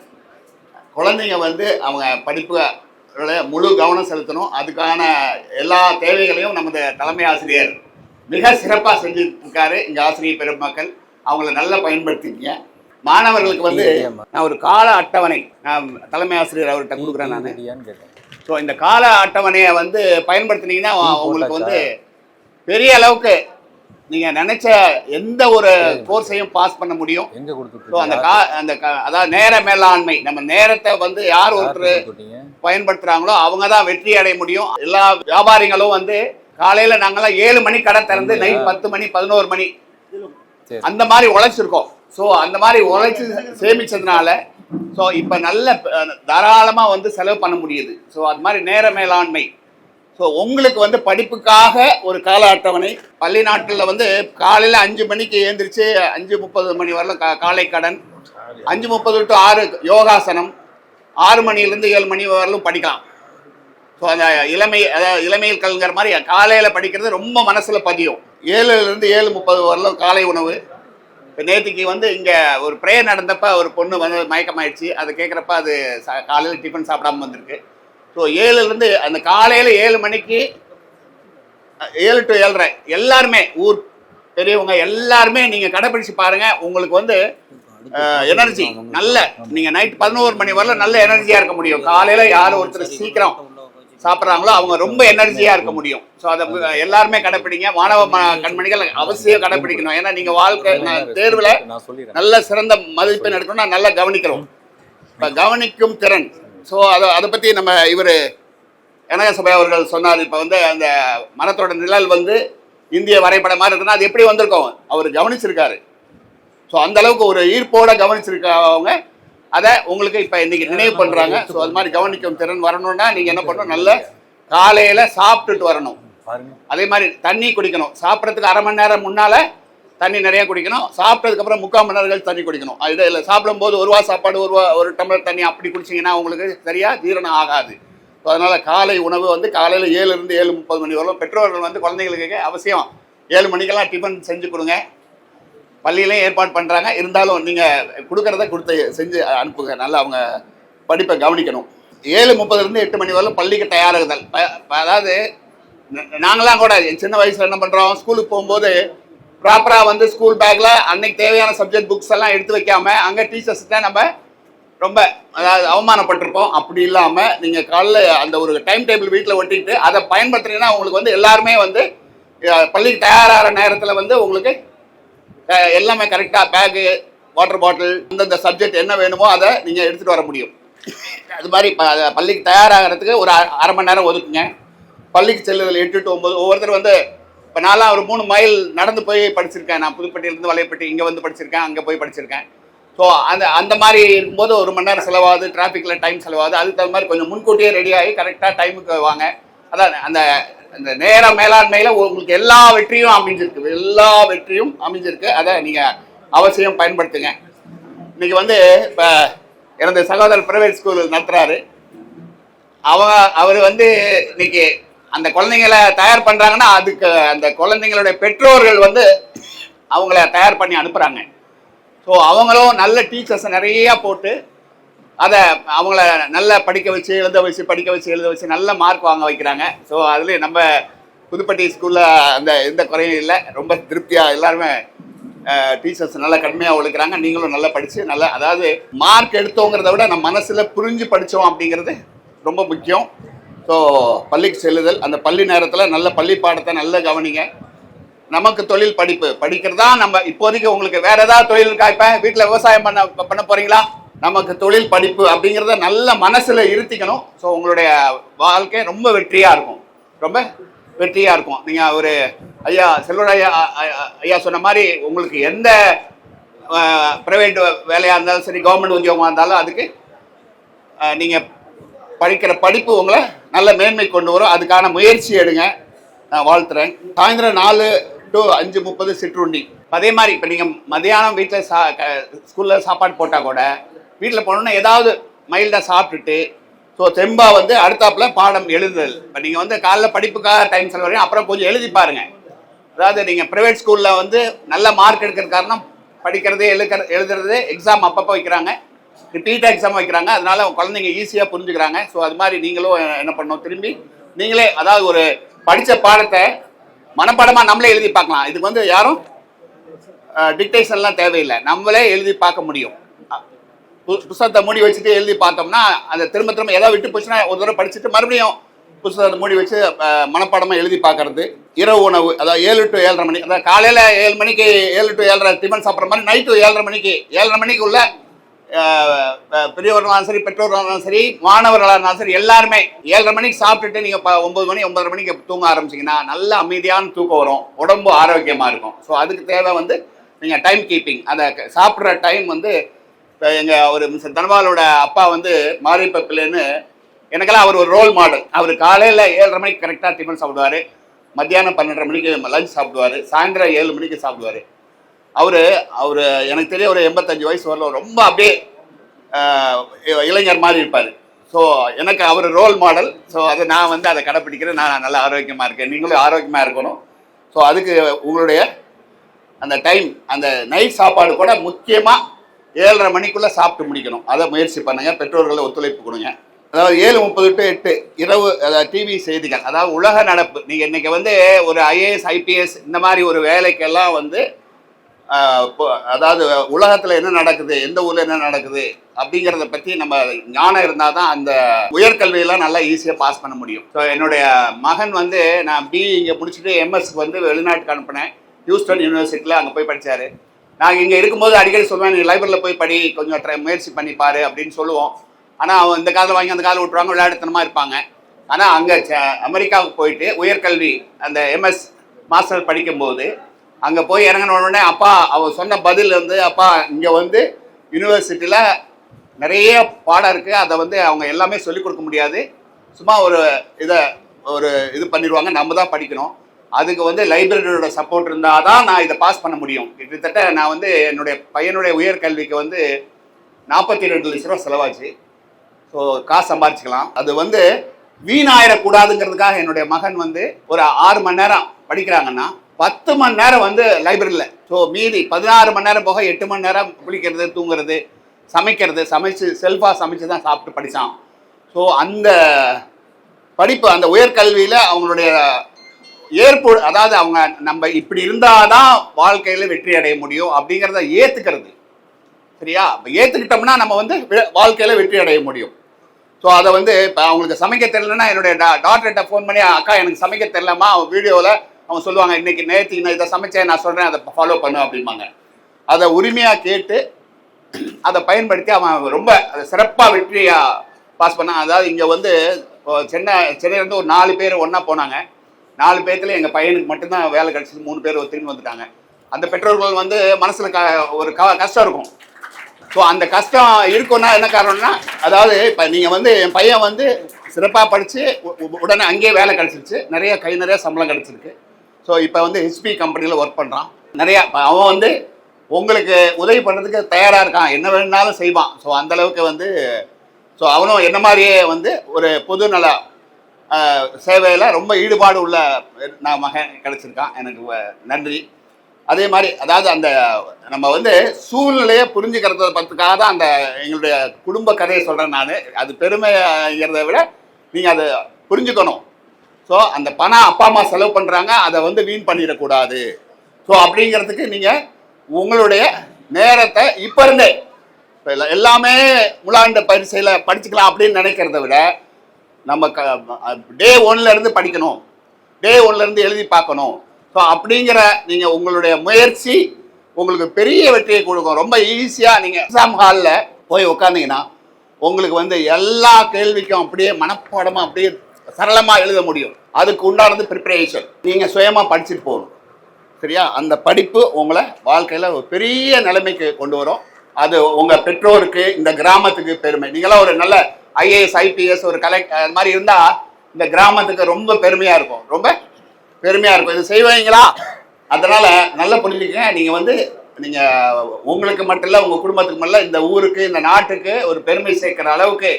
குழந்தைங்க வந்து அவங்க படிப்புகளோட முழு கவனம் செலுத்தணும். அதுக்கான எல்லா தேவைகளையும் நமது தலைமை ஆசிரியர் மிக சிறப்பாக செஞ்சுருக்காரு. இங்கே ஆசிரியர் பெருமக்கள் அவங்கள நல்லா பயன்படுத்திக்கங்க. மாணவர்களுக்கு வந்து நான் ஒரு கால அட்டவணை நான் தலைமை ஆசிரியர் அவர்கிட்ட கொடுக்குறேன் நான். ஸோ இந்த கால அட்டவணையை வந்து பயன்படுத்தினீங்கன்னா உங்களுக்கு வந்து பெரிய அளவுக்கு நீங்கள் நினைச்ச எந்த ஒரு கோர்ஸையும் பாஸ் பண்ண முடியும். ஸோ அதாவது நேர மேலாண்மை, நம்ம நேரத்தை வந்து யார் ஒருத்தர் பயன்படுத்துகிறாங்களோ அவங்க தான் வெற்றி அடைய முடியும். எல்லா வியாபாரிகளும் வந்து காலையில் நாங்களாம் 7 மணி கடை திறந்து நைட் 10 மணி 11 மணி அந்த மாதிரி உழைச்சிருக்கோம். ஸோ அந்த மாதிரி உழைச்சி சேமிச்சதுனால ஸோ இப்போ நல்ல தாராளமாக வந்து செலவு பண்ண முடியுது. ஸோ அது மாதிரி நேர மேலாண்மை. ஸோ உங்களுக்கு வந்து படிப்புக்காக ஒரு கால அட்டவணை. பள்ளி நாட்களில் வந்து காலையில் 5 மணிக்கு எழுந்திரிச்சு 5:30 மணி வரலாம் காலை கடன், 5:30 to 6 யோகாசனம், 6 மணிலேருந்து 7 மணி வரலும் படிக்கலாம். ஸோ அந்த அதாவது இளமையில் கல்ங்கிற மாதிரி காலையில் படிக்கிறது ரொம்ப மனசில் பதியும். 7லேருந்து 7:30 வரலும் காலை உணவு. இப்போ நேற்றுக்கு வந்து இங்கே ஒரு ப்ரேயர் நடந்தப்போ ஒரு பொண்ணு வந்து மயக்கமாயிடுச்சு. அதை கேட்குறப்ப அது காலையில் டிஃபன் சாப்பிடாம வந்திருக்கு. ஸோ 7லேருந்து அந்த காலையில் 7 மணிக்கு 7 to 7:30 எல்லாருமே ஊர் பெரியவங்க எல்லாருமே நீங்கள் கடைப்பிடிச்சு பாருங்கள். உங்களுக்கு வந்து எனர்ஜி நல்ல நீங்கள் நைட் 11 மணி வரல நல்ல எனர்ஜியாக இருக்க முடியும். காலையில் யார் ஒருத்தர் சீக்கிரம் சாப்பிட்றாங்களோ அவங்க ரொம்ப எனர்ஜியாக இருக்க முடியும். ஸோ அதை எல்லாருமே கடைப்பிடிங்க. மாணவ கண்மணிகள் அவசியம் கடைப்பிடிக்கணும். ஏன்னா நீங்கள் வாழ்க்கை தேர்வில் நல்ல சிறந்த மதிப்பெண் எடுக்கணும்னா நல்லா கவனிக்கிறோம். இப்போ கவனிக்கும் திறன். ஸோ அதை பற்றி நம்ம இவர் கனக சபை அவர்கள் சொன்னார். இப்போ வந்து அந்த மரத்தோட நிழல் வந்து இந்திய வரைபடம் மாதிரி இருக்குன்னா அது எப்படி வந்திருக்கோம் அவர் கவனிச்சிருக்காரு. ஸோ அந்த அளவுக்கு ஒரு ஈர்ப்போட கவனிச்சிருக்கவங்க அதை உங்களுக்கு இப்போ இன்னைக்கு நினைவு பண்ணுறாங்க. ஸோ அது மாதிரி கவனிக்கும் திறன் வரணும்னா நீங்கள் என்ன பண்ணணும், நல்ல காலையில் சாப்பிட்டுட்டு வரணும். அதே மாதிரி தண்ணி குடிக்கணும். சாப்பிட்றதுக்கு அரை மணி நேரம் முன்னால் தண்ணி நிறைய குடிக்கணும். சாப்பிட்டதுக்கப்புறம் 3/4 மணி நேரம் தண்ணி குடிக்கணும். இது இல்லை சாப்பிடும்போது 1 ரூபா சாப்பாடு 1 டம்ளர் தண்ணி அப்படி குடிச்சிங்கன்னா உங்களுக்கு சரியாக ஜீரணம் ஆகாது. ஸோ அதனால் காலை உணவு வந்து காலையில் 7லேருந்து 7:30 மணி வரலாம். பெற்றோர்கள் வந்து குழந்தைங்களுக்கு அவசியம் 7 மணிக்கெல்லாம் டிஃபன் செஞ்சு கொடுங்க. பள்ளியிலையும் ஏற்பாடு பண்ணுறாங்க. இருந்தாலும் நீங்கள் கொடுக்குறத கொடுத்து செஞ்சு அனுப்புங்க. நல்லா அவங்க படிப்பை கவனிக்கணும். 7:30லேருந்து 8 மணி வரலாம் பள்ளிக்கு தயாராகுதல். அதாவது நாங்களாம் கூட சின்ன வயசில் என்ன பண்ணுறோம், ஸ்கூலுக்கு போகும்போது ப்ராப்பராக வந்து ஸ்கூல் பேக்கில் அன்னைக்கு தேவையான சப்ஜெக்ட் புக்ஸ் எல்லாம் எடுத்து வைக்காமல் அங்கே டீச்சர்ஸ்கிட்ட நம்ம ரொம்ப அதாவது அவமானப்பட்டிருப்போம். அப்படி இல்லாமல் நீங்கள் காலைல அந்த ஒரு டைம் டேபிள் வீட்டில் ஒட்டிக்கிட்டு அதை பயன்படுத்துனீங்கன்னா உங்களுக்கு வந்து எல்லாருமே வந்து பள்ளிக்கு தயாராகிற நேரத்தில் வந்து உங்களுக்கு எல்லாமே கரெக்டாக பேக்கு, வாட்டர் பாட்டில், அந்தந்த சப்ஜெக்ட் என்ன வேணுமோ அதை நீங்கள் எடுத்துகிட்டு வர முடியும். அது மாதிரி பள்ளிக்கு தயாராகிறதுக்கு ஒரு அரை மணி நேரம் ஒதுக்குங்க. பள்ளிக்கு செல்லுதல் 8 to 9. ஒவ்வொருத்தர் வந்து இப்போ நான்லாம் ஒரு 3 மைல் நடந்து போய் படிச்சிருக்கேன். நான் புதுப்பட்டியிலேருந்து வலைப்பட்டி இங்கே வந்து படிச்சிருக்கேன், அங்கே போய் படிச்சிருக்கேன். ஸோ அந்த மாதிரி இருக்கும்போது 1 மணி நேரம் செலவாகுது, டிராஃபிக்கில் டைம் செலவாகுது. அதுக்கு தகுந்த மாதிரி கொஞ்சம் முன்கூட்டியே ரெடி ஆகி கரெக்டாக டைமுக்கு வாங்க. அதான் அந்த நேர மேலாண்மையில் உங்களுக்கு எல்லா வெற்றியும் அமைஞ்சிருக்கு. அதை நீங்கள் அவசியம் பயன்படுத்துங்க. இன்னைக்கு வந்து இப்போ எனது சகோதரர் பிரைவேட் ஸ்கூல் நடத்துகிறாரு. அவர் வந்து இன்னைக்கு அந்த குழந்தைங்களை தயார் பண்ணுறாங்கன்னா அதுக்கு அந்த குழந்தைங்களுடைய பெற்றோர்கள் வந்து அவங்கள தயார் பண்ணி அனுப்புகிறாங்க. ஸோ அவங்களும் நல்ல டீச்சர்ஸை நிறையா போட்டு அதை அவங்கள நல்லா படிக்க வச்சு எழுத வச்சு நல்ல மார்க் வாங்க வைக்கிறாங்க. ஸோ அதுலேயும் நம்ம புதுப்பட்டி ஸ்கூலில் அந்த எந்த குறையும் இல்லை. ரொம்ப திருப்தியாக எல்லாருமே டீச்சர்ஸ் நல்லா கடுமையாக உழைக்கிறாங்க. நீங்களும் நல்லா படித்து நல்லா அதாவது மார்க் எடுத்தோங்கிறத விட நம்ம மனசில் புரிஞ்சு படித்தோம் அப்படிங்கிறது ரொம்ப முக்கியம். ஸோ பள்ளிக்கு செல்லுதல், அந்த பள்ளி நேரத்தில் நல்ல பள்ளி பாடத்தை நல்லா கவனிங்க. நமக்கு தொழில் படிக்கிறதா நம்ம இப்போதைக்கு உங்களுக்கு வேற ஏதாவது தொழில் இருக்கா? இப்போ வீட்டில் விவசாயம் பண்ண போறீங்களா? நமக்கு தொழில் படிப்பு அப்படிங்கிறத நல்ல மனசில் இருத்திக்கணும். ஸோ உங்களுடைய வாழ்க்கை ரொம்ப வெற்றியாக இருக்கும். நீங்கள் ஒரு ஐயா செல்வராஜ் ஐயா சொன்ன மாதிரி உங்களுக்கு எந்த ப்ரைவேட் வேலையாக இருந்தாலும் சரி, கவர்மெண்ட் உத்தியோகமாக இருந்தாலும் அதுக்கு நீங்கள் படிக்கிற படிப்பு உங்களை நல்ல மேன்மை கொண்டு வரும். அதுக்கான முயற்சி எடுங்க. நான் வாழ்த்துறேன். சாயந்தரம் 4 to 5:30 சிற்றுண்டி. அதே மாதிரி இப்போ நீங்கள் மதியானம் வீட்டில் ஸ்கூலில் சாப்பாடு போட்டால் கூட வீட்டில் போனோன்னா ஏதாவது மைல்டாக சாப்பிட்டுட்டு ஸோ தெம்பா வந்து அடுத்தாப்பில் பாடம் எழுதுதல். இப்போ நீங்கள் வந்து காலைல படிப்புக்காக டைம் செலவழிங்க, அப்புறம் கொஞ்சம் எழுதி பாருங்கள். அதாவது நீங்கள் ப்ரைவேட் ஸ்கூலில் வந்து நல்ல மார்க் எடுக்கிற காரணம் படிக்கிறது எழுதுறது எக்ஸாம் அப்பப்போ வைக்கிறாங்க, ரிப்பீட்டாக எக்ஸாம் வைக்கிறாங்க. அதனால குழந்தைங்க ஈஸியாக புரிஞ்சுக்கிறாங்க. ஸோ அது மாதிரி நீங்களும் என்ன பண்ணணும், திரும்பி நீங்களே அதாவது ஒரு படித்த பாடத்தை மனப்பாடமாக நம்மளே எழுதி பார்க்கலாம். இதுக்கு வந்து யாரும் டிக்டேஷன்லாம் தேவையில்லை, நம்மளே எழுதி பார்க்க முடியும். புத்தகத்தை மூடி வச்சுட்டு எழுதி பார்த்தோம்னா அதை திரும்ப ஏதாவது விட்டு போச்சுன்னா ஒரு தடவை படிச்சுட்டு மறுபடியும் புத்தகத்தை மூடி வச்சு மனப்பாடமாக எழுதி பார்க்கறது. இரவு உணவு அதாவது 7 to 7:30 மணி, அதாவது காலையில் 7 மணிக்கு 7 to 7:30 டிஃபன் சாப்பிட்ற மாதிரி நைட்டு 7:30 மணிக்கு உள்ள பெரியவர்களாலும் சரி, பெற்றோர்களாலும் சரி, மாணவர்களாக இருந்தாலும் சரி, எல்லாருமே 7:30 மணிக்கு சாப்பிட்டுட்டு நீங்கள் 9 மணி 9:30 மணிக்கு தூங்க ஆரம்பிச்சிங்கன்னா நல்ல அமைதியான தூக்கம் வரும், உடம்பு ஆரோக்கியமாக இருக்கும். ஸோ அதுக்கு தேவை வந்து நீங்கள் டைம் கீப்பிங், அதை சாப்பிட்ற டைம் வந்து இப்போ அவர் மிஸ்டர் தனபாலோட அப்பா வந்து மாரியப்ப பிள்ளைன்னு எனக்கெல்லாம் அவர் ஒரு ரோல் மாடல். அவர் காலையில் 7:30 மணிக்கு கரெக்டாக டிஃபன் சாப்பிடுவார், மத்தியானம் 12:30 மணிக்கு லஞ்ச் சாப்பிடுவார், சாயந்தரம் 7 மணிக்கு சாப்பிடுவார். அவர் எனக்கு தெரிய ஒரு 85 வயசு வரல, ரொம்ப அப்படியே இளைஞர் மாதிரி இருப்பார். ஸோ எனக்கு அவர் ரோல் மாடல். ஸோ அதை நான் வந்து அதை கடைப்பிடிக்கிறேன். நான் நல்லா ஆரோக்கியமாக இருக்கேன், நீங்களும் ஆரோக்கியமாக இருக்கணும். ஸோ அதுக்கு உங்களுடைய அந்த டைம், அந்த நைட் சாப்பாடு கூட முக்கியமாக 7:30 மணிக்குள்ளே சாப்பிட்டு முடிக்கணும். அதை முயற்சி பண்ணுங்கள், பெற்றோர்களை ஒத்துழைப்பு கொடுங்க. அதாவது 7:30 to 8 இரவு டிவி செய்திகள், அதாவது உலக நடப்பு. நீங்கள் இன்றைக்கி வந்து ஒரு IAS IPS இந்த மாதிரி ஒரு வேலைக்கெல்லாம் வந்து அதாவது உலகத்தில் என்ன நடக்குது, எந்த ஊரில் என்ன நடக்குது அப்படிங்கிறத பற்றி நம்ம ஞானம் இருந்தால் தான் அந்த உயர்கல்வியெல்லாம் நல்லா ஈஸியாக பாஸ் பண்ண முடியும். ஸோ என்னுடைய மகன் வந்து நான் BE இங்கே முடிச்சுட்டு MSக்கு வந்து வெளிநாட்டுக்கு அனுப்பினேன். ஹியூஸ்டன் யூனிவர்சிட்டியில் அங்கே போய் படித்தார். நாங்கள் இங்கே இருக்கும்போது அடிக்கடி சொல்லுவேன், நீ லைப்ரரியில் போய் படி, கொஞ்சம் முயற்சி பண்ணிப்பார் அப்படின்னு சொல்லுவோம். ஆனால் அவன் இந்த காலம் வாங்கி அந்த காலம் விட்டுருவாங்க, விளையாட்டுத்தனமாக இருப்பாங்க. ஆனால் அங்கே அமெரிக்காவுக்கு போயிட்டு உயர்கல்வி அந்த MS மாஸ்டர் படிக்கும்போது அங்கே போய் இறங்கின உடனே அப்பா அவன் சொன்ன பதில் வந்து, அப்பா இங்கே வந்து யூனிவர்சிட்டியில் நிறைய பாடம் இருக்குது, அதை வந்து அவங்க எல்லாமே சொல்லிக் கொடுக்க முடியாது, சும்மா ஒரு இது பண்ணிடுவாங்க, நம்ம தான் படிக்கணும். அதுக்கு வந்து லைப்ரரியோட சப்போர்ட் இருந்தால் தான் நான் இதை பாஸ் பண்ண முடியும். கிட்டத்தட்ட நான் வந்து என்னுடைய பையனுடைய உயர்கல்விக்கு வந்து 42 லட்ச ரூபா செலவாச்சு. ஸோ காசு சம்பாதிச்சுக்கலாம். அது வந்து வீணாயிடக்கூடாதுங்கிறதுக்காக என்னுடைய மகன் வந்து ஒரு 6 மணி நேரம் படிக்கிறாங்கன்னா 10 மணி நேரம் வந்து லைப்ரரியில். ஸோ மீதி 16 மணி நேரம் போக 8 மணி நேரம் குளிக்கிறது, தூங்குறது, சமைக்கிறது, செல்ஃபாக சமைச்சு தான் சாப்பிட்டு படித்தான். ஸோ அந்த படிப்பு, அந்த உயர்கல்வியில் அவங்களுடைய அதாவது அவங்க நம்ம இப்படி இருந்தால் தான் வாழ்க்கையில் வெற்றி அடைய முடியும் அப்படிங்கிறத ஏற்றுக்கிறது. சரியா? ஏற்றுக்கிட்டோம்னா நம்ம வந்து வாழ்க்கையில் வெற்றி அடைய முடியும். ஸோ அதை வந்து இப்போ அவங்களுக்கு சமைக்க தெரியலன்னா என்னுடைய டாக்டர்கிட்ட ஃபோன் பண்ணி, அக்கா எனக்கு சமைக்க தெரியலம்மா, வீடியோவில் அவங்க சொல்லுவாங்க, இன்றைக்கி நேற்றுக்கு நான் இதை சமைச்சேன், நான் சொல்கிறேன், அதை ஃபாலோ பண்ணு அப்படிம்பாங்க. அதை உரிமையாக கேட்டு அதை பயன்படுத்தி அவன் ரொம்ப சிறப்பாக வெற்றியாக பாஸ் பண்ணான். அதாவது இங்கே வந்து சென்னையிலேருந்து ஒரு 4 பேர் ஒன்றா போனாங்க. 4 பேர்த்துல எங்கள் பையனுக்கு மட்டும்தான் வேலை கிடச்சிது, 3 பேர் திரும்பி வந்துட்டாங்க. அந்த பெற்றோர்கள் வந்து மனசில் ஒரு கஷ்டம் இருக்கும். ஸோ அந்த கஷ்டம் இருக்குன்னா என்ன காரணம்னா, அதாவது இப்போ நீங்கள் வந்து என் பையன் வந்து சிறப்பாக படித்து உடனே அங்கேயே வேலை கிடச்சிருச்சு, கை நிறைய சம்பளம் கிடச்சிருக்கு. ஸோ இப்போ வந்து HP கம்பெனியில் ஒர்க் பண்ணுறான். நிறையா அவன் வந்து உங்களுக்கு உதவி பண்ணுறதுக்கு தயாராக இருக்கான், என்ன வேணுனாலும் செய்வான். ஸோ அந்தளவுக்கு வந்து அவனும் என்ன மாதிரியே வந்து ஒரு பொது நல சேவையில் ரொம்ப ஈடுபாடு உள்ள மகன் கிடச்சிருக்கான். எனக்கு நன்றி. அதே மாதிரி அதாவது அந்த நம்ம வந்து சூழ்நிலையை புரிஞ்சுக்கிறதுக்காக தான் அந்த எங்களுடைய குடும்ப கதையை சொல்கிறேன் நான். அது பெருமைங்கிறத விட நீங்கள் அதை புரிஞ்சுக்கணும். ஸோ அந்த பணம் அப்பா அம்மா செலவு பண்ணுறாங்க, அதை வந்து வீண் பண்ணிடக்கூடாது. ஸோ அப்படிங்கிறதுக்கு நீங்கள் உங்களுடைய நேரத்தை இப்போ இருந்தே எல்லாமே முலாண்ட பரிசையில் படிச்சுக்கலாம் அப்படின்னு நினைக்கிறத விட, நம்ம Day 1 படிக்கணும், Day 1 எழுதி பார்க்கணும். ஸோ அப்படிங்கிற நீங்கள் உங்களுடைய முயற்சி உங்களுக்கு பெரிய வெற்றியை கொடுக்கும். ரொம்ப ஈஸியாக நீங்கள் எக்ஸாம் ஹாலில் போய் உட்காந்திங்கன்னா உங்களுக்கு வந்து எல்லா கேள்விக்கும் அப்படியே மனப்பாடமாக அப்படியே சரளமாக எழுத முடியும். அதுக்கு உண்டானது ப்ரிப்பரேஷன். நீங்கள் சுயமாக படிச்சுட்டு போகணும். சரியா? அந்த படிப்பு உங்களை வாழ்க்கையில் ஒரு பெரிய நிலைமைக்கு கொண்டு வரும். அது உங்கள் பெற்றோருக்கு, இந்த கிராமத்துக்கு பெருமை. நீங்களாம் ஒரு நல்ல IAS IPS ஒரு அது மாதிரி இருந்தால் இந்த கிராமத்துக்கு ரொம்ப பெருமையாக இருக்கும், ரொம்ப பெருமையாக இருக்கும். இது செய்வீங்களா? அதனால் நல்லா புரிஞ்சுக்கங்க. நீங்கள் வந்து உங்களுக்கு மட்டும் இல்லை, உங்கள் குடும்பத்துக்கு மட்டும் இல்லை, இந்த ஊருக்கு, இந்த நாட்டுக்கு ஒரு பெருமை சேர்க்குற அளவுக்கு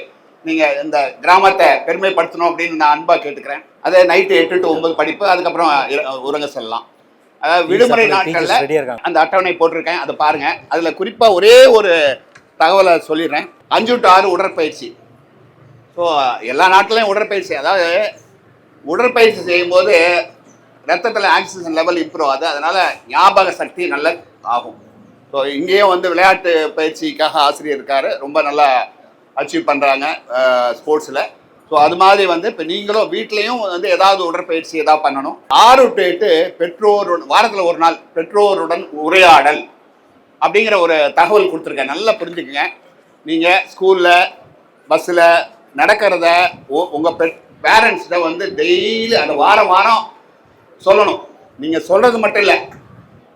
நீங்கள் இந்த கிராமத்தை பெருமைப்படுத்தணும் அப்படின்னு நான் அன்பாக கேட்டுக்கிறேன். அதே நைட்டு 8 to 9 படிப்பு, அதுக்கப்புறம் உறங்க செல்லலாம். அதாவது விடுமுறை நாட்களில் அந்த அட்டவணை போட்டிருக்கேன், அதை பாருங்கள். அதில் குறிப்பாக ஒரே ஒரு தகவலை சொல்லிடுறேன். 5 to 6 உடற்பயிற்சி. ஸோ எல்லா நாட்டிலையும் உடற்பயிற்சி, அதாவது உடற்பயிற்சி செய்யும்போது ரத்தத்தில் ஆக்சிஜன் லெவல் இம்ப்ரூவ் ஆகுது, அதனால் ஞாபக சக்தி நல்ல ஆகும். ஸோ இங்கேயும் வந்து விளையாட்டு பயிற்சிக்காக ஆசிரியர் இருக்கார், ரொம்ப நல்லா அச்சீவ் பண்ணுறாங்க ஸ்போர்ட்ஸில். ஸோ அது மாதிரி வந்து இப்போ நீங்களும் வீட்லேயும் வந்து ஏதாவது உடற்பயிற்சி ஏதாவது பண்ணணும். 6 to 8 வாரத்தில் ஒரு நாள் பெற்றோருடன் உரையாடல் அப்படிங்கிற ஒரு தகவல் கொடுத்துருக்கேன். நல்லா புரிஞ்சுக்குங்க. நீங்கள் ஸ்கூலில், பஸ்ஸில் நடக்கிறத உங்கள் பேரண்ட்ஸ்கிட்ட வந்து டெய்லி அந்த வாரம் சொல்லணும். நீங்கள் சொல்கிறது மட்டும் இல்லை,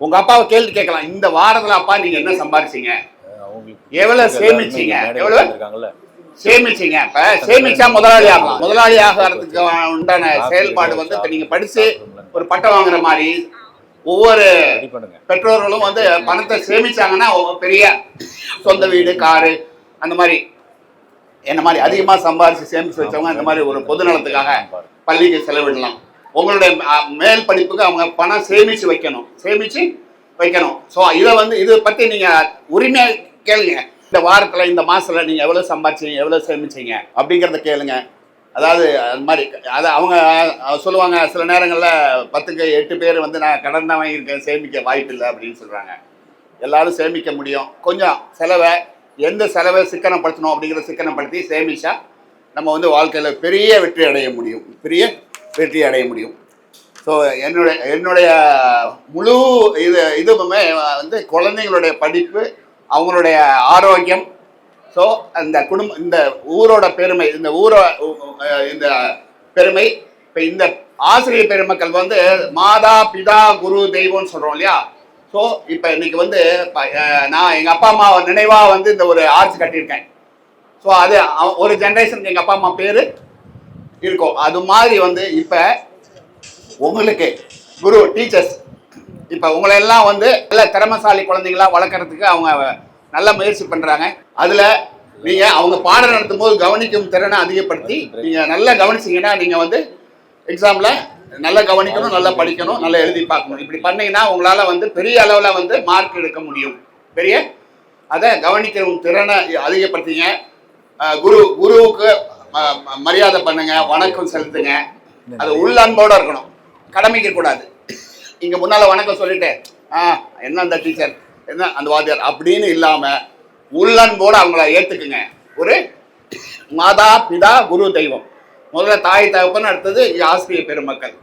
உங்கள் அப்பாவை கேள்வி கேட்கலாம். இந்த வாரத்தில் அப்பா நீங்கள் என்ன சம்பாதிச்சிங்க, அவங்களுக்கு எவ்வளவு சேமிச்சீங்க, எவ்வளவு இருக்காங்கல்ல, சேமிச்சீங்க. இப்ப சேமிச்சா முதலாளி ஆகலாம். முதலாளி ஆகிறதுக்கு உண்டான செயல்பாடு வந்து இப்ப நீங்க படிச்சு ஒரு பட்டம் வாங்குற மாதிரி ஒவ்வொரு ரெடி பண்ணுங்க. பெற்றோர்களும் வந்து பணத்தை சேமிச்சாங்கன்னா பெரிய சொந்த வீடு, காரு, அந்த மாதிரி என்ன மாதிரி அதிகமா சம்பாரிச்சு சேமிச்சு வச்சவங்க இந்த மாதிரி ஒரு பொது நலத்துக்காக பள்ளிக்கு செலவிடலாம். உங்களுடைய மேல் படிப்புக்கு அவங்க பணம் சேமிச்சு வைக்கணும். ஸோ இதை வந்து இதை பத்தி நீங்க உரிமையா கேளுங்க. இந்த வாரத்துல இந்த மாசத்துல நீங்க எவ்வளவு சம்பாதிச்சீங்க, எவ்வளவு சேமிச்சீங்க அப்படிங்கிறத கேளுங்க. அதாவது அது மாதிரி அதை அவங்க சொல்லுவாங்க, சில நேரங்களில் 10க்கு 8 பேர் வந்து நான் கடன் தான் வாங்கியிருக்கேன், சேமிக்க வாய்ப்பு இல்லை அப்படின்னு சொல்கிறாங்க. எல்லாரும் சேமிக்க முடியும். கொஞ்சம் எந்த செலவை சிக்கனப்படுத்தணும் அப்படிங்கிற சிக்கனப்படுத்தி சேமிச்சா நம்ம வந்து வாழ்க்கையில் பெரிய வெற்றி அடைய முடியும். ஸோ என்னுடைய முழு இதுவுமே வந்து குழந்தைங்களுடைய படிப்பு, அவங்களுடைய ஆரோக்கியம், ஸோ இந்த ஊரோட பெருமை, இந்த பெருமை. இப்போ இந்த ஆசிரியர் பெருமக்கள் வந்து மாதா பிதா குரு தெய்வம்னு சொல்கிறோம் இல்லையா? ஸோ இப்போ இன்னைக்கு வந்து நான் எங்கள் அப்பா அம்மா நினைவாக வந்து இந்த ஒரு ஆர்ச் கட்டியிருக்கேன். ஸோ அது ஒரு ஜென்ரேஷனுக்கு எங்கள் அப்பா அம்மா பேர் இருக்கும். அது மாதிரி வந்து இப்போ உங்களுக்கு குரு டீச்சர்ஸ் இப்போ உங்களெல்லாம் வந்து நல்ல திறமைசாலி குழந்தைங்களா வளர்க்குறதுக்கு அவங்க நல்ல முயற்சி பண்ணுறாங்க. அதில் நீங்கள் அவங்க பாடம் நடத்தும் போது கவனிக்கும் திறனை அதிகப்படுத்தி நீங்கள் நல்லா கவனிச்சிங்கன்னா நீங்கள் வந்து எக்ஸாமில் நல்லா கவனிக்கணும், நல்லா படிக்கணும், நல்லா எழுதி பார்க்கணும். இப்படி பண்ணீங்கன்னா உங்களால் வந்து பெரிய அளவில் வந்து மார்க் எடுக்க முடியும். அதை கவனிக்கும் திறனை அதிகப்படுத்திங்க. குருவுக்கு மரியாதை பண்ணுங்க, வணக்கம் செலுத்துங்க. அது உள்ளன்போடு இருக்கணும், கடமைக்க கூடாது. இங்கே முன்னால் வணக்கம் சொல்லிட்டு என்ன அந்த டீச்சர், என்ன அந்த வாத்தியார் அப்படின்னு இல்லாமல் உள்ளன்போடு அவங்கள ஏற்றுக்குங்க. ஒரு மாதா பிதா குரு தெய்வம், முதல்ல தாய் தகப்பன், அடுத்தது ஆசிரியர் பெருமக்கள்.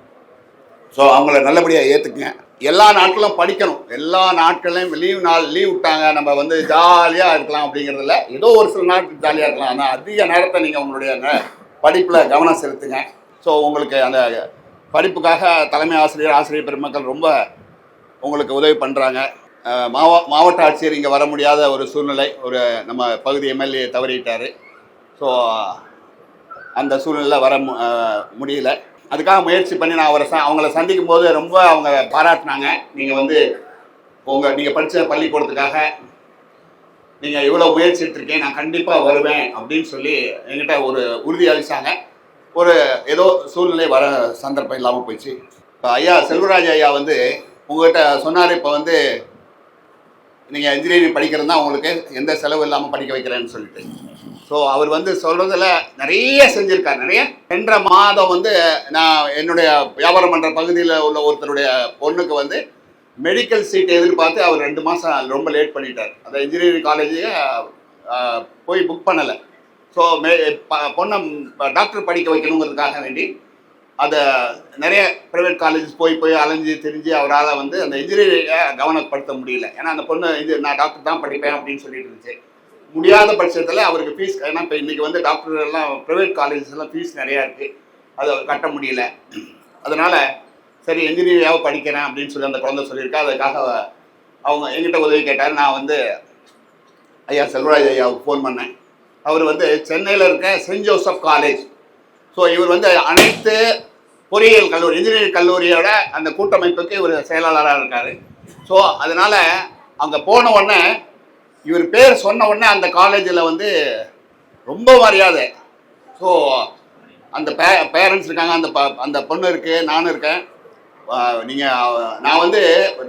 ஸோ அவங்கள நல்லபடியாக ஏற்றுக்குங்க. எல்லா நாட்களும் படிக்கணும். எல்லா நாட்களையும் லீவ் விட்டாங்க நம்ம வந்து ஜாலியாக இருக்கலாம் அப்படிங்கிறதுல ஏதோ ஒரு சில நாட்கள் ஜாலியாக இருக்கலாம். ஆனால் அதிக நேரத்தை நீங்கள் உங்களுடைய படிப்பில் கவனம் செலுத்துங்க. ஸோ உங்களுக்கு அந்த படிப்புக்காக தலைமை ஆசிரியர் பெருமக்கள் ரொம்ப உங்களுக்கு உதவி பண்ணுறாங்க. மாவட்ட ஆட்சியர் இங்கே வர முடியாத ஒரு சூழ்நிலை, ஒரு நம்ம பகுதி எம்எல்ஏ தவறிட்டார். ஸோ அந்த சூழ்நிலை வர முடியல. அதுக்காக முயற்சி பண்ணி நான் அவங்கள சந்திக்கும் போது ரொம்ப அவங்க பாராட்டினாங்க. நீங்கள் வந்து நீங்கள் படித்த பள்ளிக்கூடத்துக்காக நீங்கள் இவ்வளோ முயற்சி எடுத்திருக்கேன், நான் கண்டிப்பாக வருவேன் அப்படின்னு சொல்லி என்கிட்ட ஒரு உறுதி அளித்தாங்க. ஏதோ சூழ்நிலை வர சந்தர்ப்பம் இல்லாமல் போயிடுச்சு. இப்போ ஐயா செல்வராஜ் ஐயா வந்து உங்கள்கிட்ட சொன்னார், இப்போ வந்து நீங்கள் இன்ஜினியரிங் படிக்கிறது தான் உங்களுக்கு எந்த செலவு இல்லாமல் படிக்க வைக்கிறேன்னு சொல்லிட்டு. ஸோ அவர் வந்து சொல்கிறதுல நிறைய செஞ்சுருக்கார். சென்ற மாதம் வந்து நான் என்னுடைய வியாபாரம் பண்ணுற பகுதியில் உள்ள ஒருத்தருடைய பொண்ணுக்கு வந்து மெடிக்கல் சீட் எதிர்பார்த்து அவர் 2 மாதம் ரொம்ப லேட் பண்ணிட்டார். அந்த இன்ஜினியரிங் காலேஜே போய் புக் பண்ணலை. ஸோ பொண்ணை டாக்டர் படிக்க வைக்கணுங்கிறதுக்காக வேண்டி அதை நிறைய ப்ரைவேட் காலேஜஸ் போய் அலைஞ்சி திரிஞ்சு அவரால் வந்து அந்த இன்ஜினியரிங்கை கவனப்படுத்த முடியல. ஏன்னா அந்த பொண்ணு நான் டாக்டர் தான் படிப்பேன் அப்படின்னு சொல்லிட்டு இருந்துச்சு. முடியாத பட்சத்தில் அவருக்கு ஃபீஸ், ஏன்னா இப்போ இன்றைக்கி வந்து டாக்டர் எல்லாம் ப்ரைவேட் காலேஜஸ் எல்லாம் ஃபீஸ் நிறையா இருக்குது, அதை கட்ட முடியல. அதனால் சரி இன்ஜினியரிங்காக படிக்கிறேன் அப்படின்னு சொல்லி அந்த குழந்தை சொல்லியிருக்கா. அதுக்காக அவங்க எங்கிட்ட உதவி கேட்டார். நான் வந்து ஐயா செல்வராஜ் ஐயாவுக்கு ஃபோன் பண்ணேன். அவர் வந்து சென்னையில் இருக்க சென்ட் ஜோசப் காலேஜ், ஸோ இவர் வந்து அனைத்து பொறியியல் கல்லூரி, இன்ஜினியரிங் கல்லூரியோட அந்த கூட்டமைப்புக்கு இவர் செயலாளராக இருக்கார். ஸோ அதனால் அங்கே போன உடனே இவர் பேர் சொன்ன உடனே அந்த காலேஜில் வந்து ரொம்ப மரியாதை. ஸோ அந்த பேரண்ட்ஸ் இருக்காங்க, அந்த பொண்ணு இருக்குது, நானும் இருக்கேன். நான் வந்து